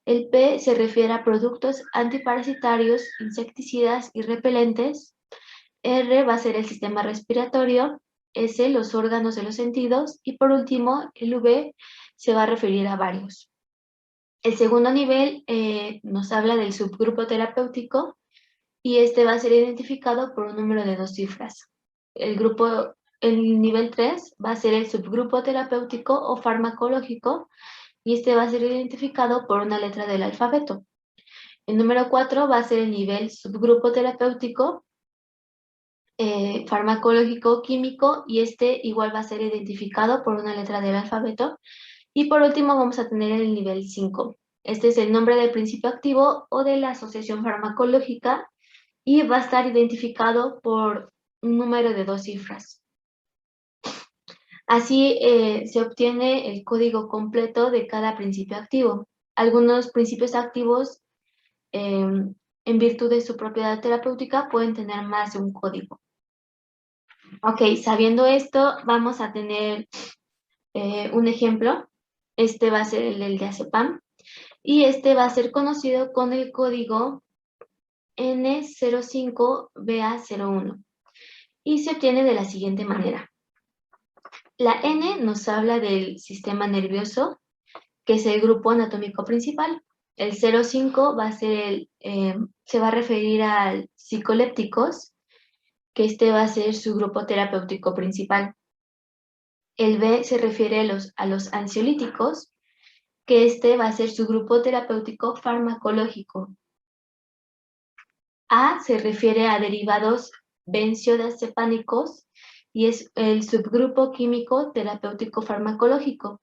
el P se refiere a productos antiparasitarios, insecticidas y repelentes, R va a ser el sistema respiratorio, S los órganos de los sentidos y por último el V se va a referir a varios. El segundo nivel nos habla del subgrupo terapéutico y este va a ser identificado por un número de 2 cifras. El nivel 3 va a ser el subgrupo terapéutico o farmacológico y este va a ser identificado por una letra del alfabeto. El número 4 va a ser el nivel subgrupo terapéutico, farmacológico, químico y este igual va a ser identificado por una letra del alfabeto. Y por último vamos a tener el nivel 5. Este es el nombre del principio activo o de la asociación farmacológica y va a estar identificado por un número de 2 cifras. Así se obtiene el código completo de cada principio activo. Algunos principios activos, en virtud de su propiedad terapéutica, pueden tener más de un código. Ok, sabiendo esto, vamos a tener un ejemplo. Este va a ser el diazepam y este va a ser conocido con el código N05BA01 y se obtiene de la siguiente manera. La N nos habla del sistema nervioso, que es el grupo anatómico principal. El 05 va a ser se va a referir a psicolépticos, que este va a ser su grupo terapéutico principal. El B se refiere a los ansiolíticos, que este va a ser su grupo terapéutico farmacológico. A se refiere a derivados benzodiazepánicos y es el subgrupo químico terapéutico farmacológico.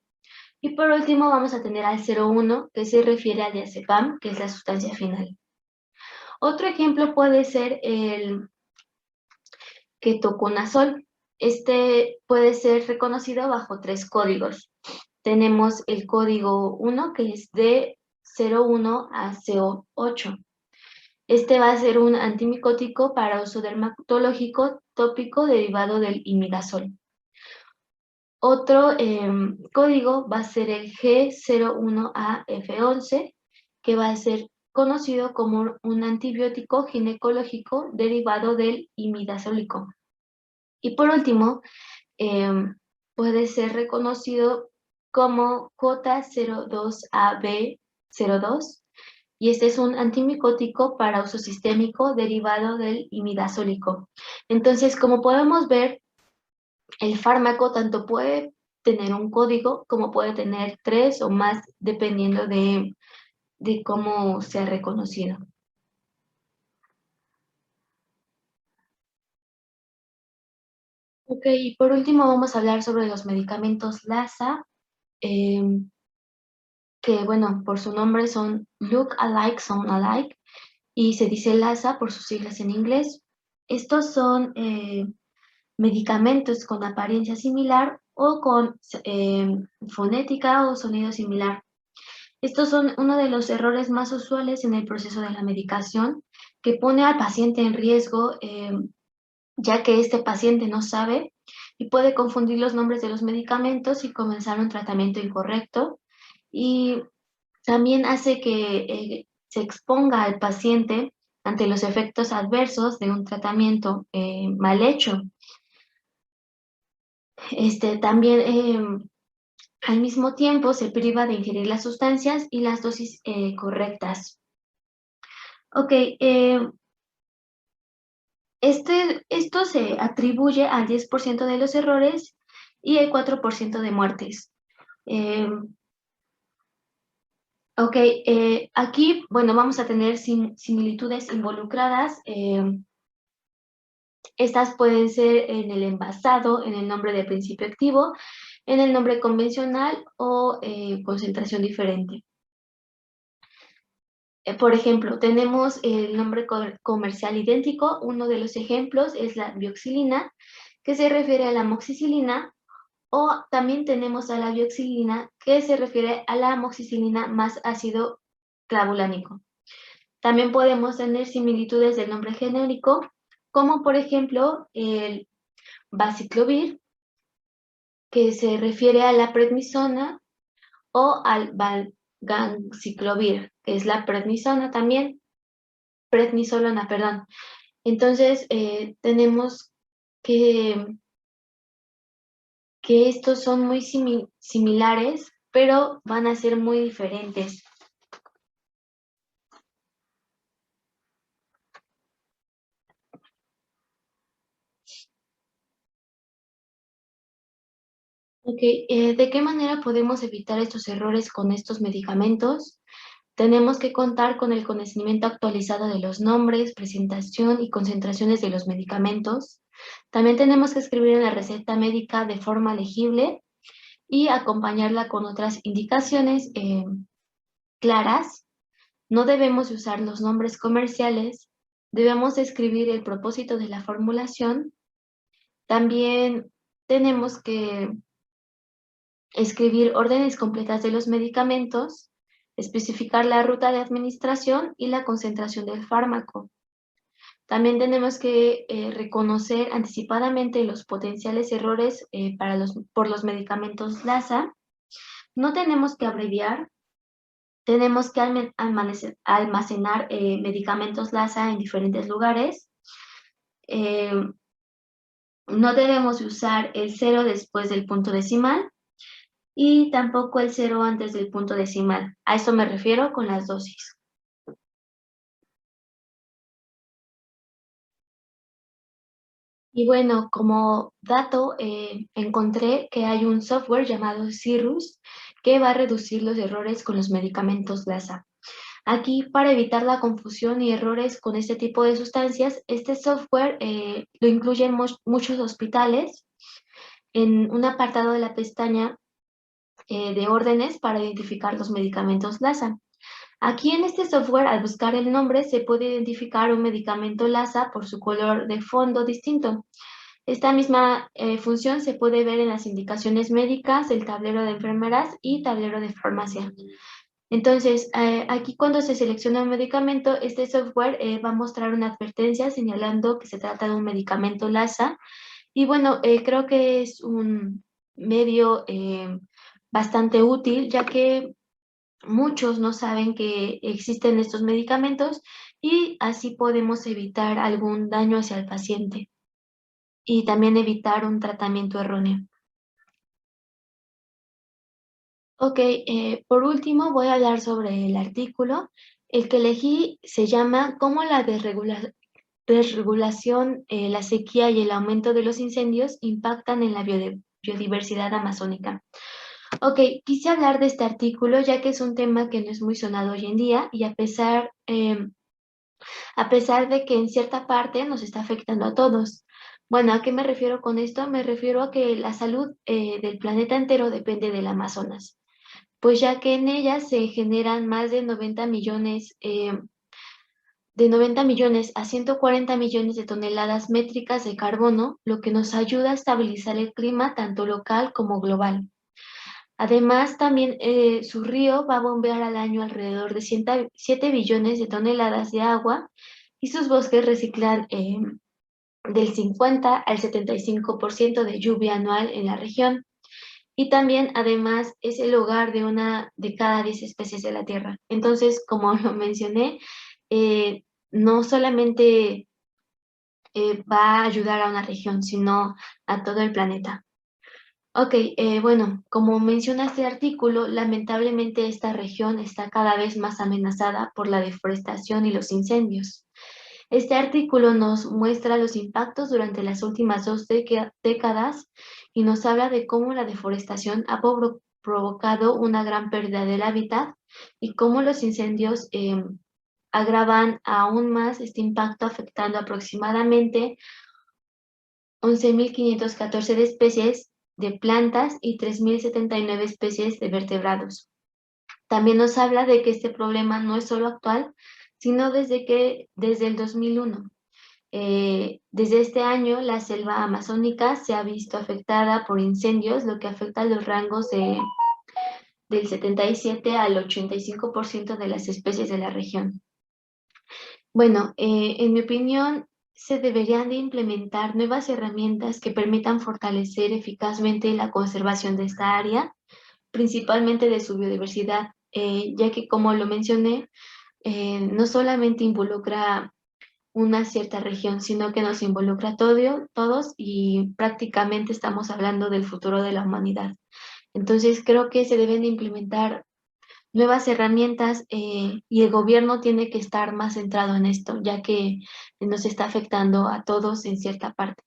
Y por último vamos a tener al 01, que se refiere al diazepam, que es la sustancia final. Otro ejemplo puede ser el ketoconazol. Este puede ser reconocido bajo 3 códigos. Tenemos el código 1, que es de 01 a CO8. Este va a ser un antimicótico para uso dermatológico tópico derivado del imidazol. Otro código va a ser el G01AF11, que va a ser conocido como un antibiótico ginecológico derivado del imidazólico. Y por último, puede ser reconocido como J02AB02, y este es un antimicótico para uso sistémico derivado del imidazólico. Entonces, como podemos ver, el fármaco tanto puede tener un código como puede tener 3 o más, dependiendo de cómo sea reconocido. Ok, y por último vamos a hablar sobre los medicamentos LASA, que bueno, por su nombre son Look Alike, Sound Alike, y se dice LASA por sus siglas en inglés. Estos son medicamentos con apariencia similar o con fonética o sonido similar. Estos son uno de los errores más usuales en el proceso de la medicación, que pone al paciente en riesgo, ya que este paciente no sabe y puede confundir los nombres de los medicamentos y comenzar un tratamiento incorrecto. Y también hace que se exponga al paciente ante los efectos adversos de un tratamiento mal hecho. También al mismo tiempo se priva de ingerir las sustancias y las dosis correctas. Ok, esto se atribuye al 10% de los errores y el 4% de muertes. Ok, aquí, bueno, vamos a tener similitudes involucradas. Estas pueden ser en el envasado, en el nombre de principio activo, en el nombre convencional o concentración diferente. Por ejemplo, tenemos el nombre comercial idéntico. Uno de los ejemplos es la bioxilina, que se refiere a la amoxicilina, o también tenemos a la bioxilina, que se refiere a la amoxicilina más ácido clavulánico. También podemos tener similitudes del nombre genérico, como por ejemplo el baciclovir, que se refiere a la prednisona, o al valganciclovir, que es la prednisolona también. Entonces, tenemos que estos son muy similares, pero van a ser muy diferentes. Ok, ¿de qué manera podemos evitar estos errores con estos medicamentos? Tenemos que contar con el conocimiento actualizado de los nombres, presentación y concentraciones de los medicamentos. También tenemos que escribir la receta médica de forma legible y acompañarla con otras indicaciones claras. No debemos usar los nombres comerciales. Debemos escribir el propósito de la formulación. También tenemos que escribir órdenes completas de los medicamentos, especificar la ruta de administración y la concentración del fármaco. También tenemos que reconocer anticipadamente los potenciales errores por los medicamentos LASA. No tenemos que abreviar. Tenemos que almacenar medicamentos LASA en diferentes lugares. No debemos usar el 0 después del punto decimal y tampoco el 0 antes del punto decimal. A eso me refiero con las dosis. Y bueno, como dato, encontré que hay un software llamado Cirrus que va a reducir los errores con los medicamentos LASA. Aquí, para evitar la confusión y errores con este tipo de sustancias, este software lo incluyen muchos hospitales en un apartado de la pestaña de órdenes para identificar los medicamentos LASA. Aquí en este software, al buscar el nombre, se puede identificar un medicamento LASA por su color de fondo distinto. Esta misma función se puede ver en las indicaciones médicas, el tablero de enfermeras y tablero de farmacia. Entonces, aquí cuando se selecciona un medicamento, este software va a mostrar una advertencia señalando que se trata de un medicamento LASA. Y bueno, creo que es un medio bastante útil, ya que muchos no saben que existen estos medicamentos y así podemos evitar algún daño hacia el paciente y también evitar un tratamiento erróneo. Ok, por último voy a hablar sobre el artículo. El que elegí se llama ¿Cómo la desregulación, la sequía y el aumento de los incendios impactan en la biodiversidad amazónica? Ok, quise hablar de este artículo ya que es un tema que no es muy sonado hoy en día y a pesar de que en cierta parte nos está afectando a todos. Bueno, ¿a qué me refiero con esto? Me refiero a que la salud del planeta entero depende del Amazonas, pues ya que en ella se generan más de 90 millones, de 90 millones a 140 millones de toneladas métricas de carbono, lo que nos ayuda a estabilizar el clima tanto local como global. Además, también su río va a bombear al año alrededor de 7 billones de toneladas de agua y sus bosques reciclan del 50 al 75% de lluvia anual en la región. Y también, además, es el hogar de una de cada 10 especies de la Tierra. Entonces, como lo mencioné, no solamente va a ayudar a una región, sino a todo el planeta. Ok, bueno, como menciona este artículo, lamentablemente esta región está cada vez más amenazada por la deforestación y los incendios. Este artículo nos muestra los impactos durante las últimas 2 décadas y nos habla de cómo la deforestación ha provocado una gran pérdida del hábitat y cómo los incendios agravan aún más este impacto, afectando aproximadamente 11.514 de especies de plantas y 3.079 especies de vertebrados. También nos habla de que este problema no es solo actual, sino desde el 2001. Desde este año, la selva amazónica se ha visto afectada por incendios, lo que afecta a los rangos del 77 al 85% de las especies de la región. Bueno, en mi opinión, se deberían de implementar nuevas herramientas que permitan fortalecer eficazmente la conservación de esta área, principalmente de su biodiversidad, ya que como lo mencioné, no solamente involucra una cierta región, sino que nos involucra a todos y prácticamente estamos hablando del futuro de la humanidad. Entonces creo que se deben de implementar nuevas herramientas y el gobierno tiene que estar más centrado en esto, ya que nos está afectando a todos en cierta parte.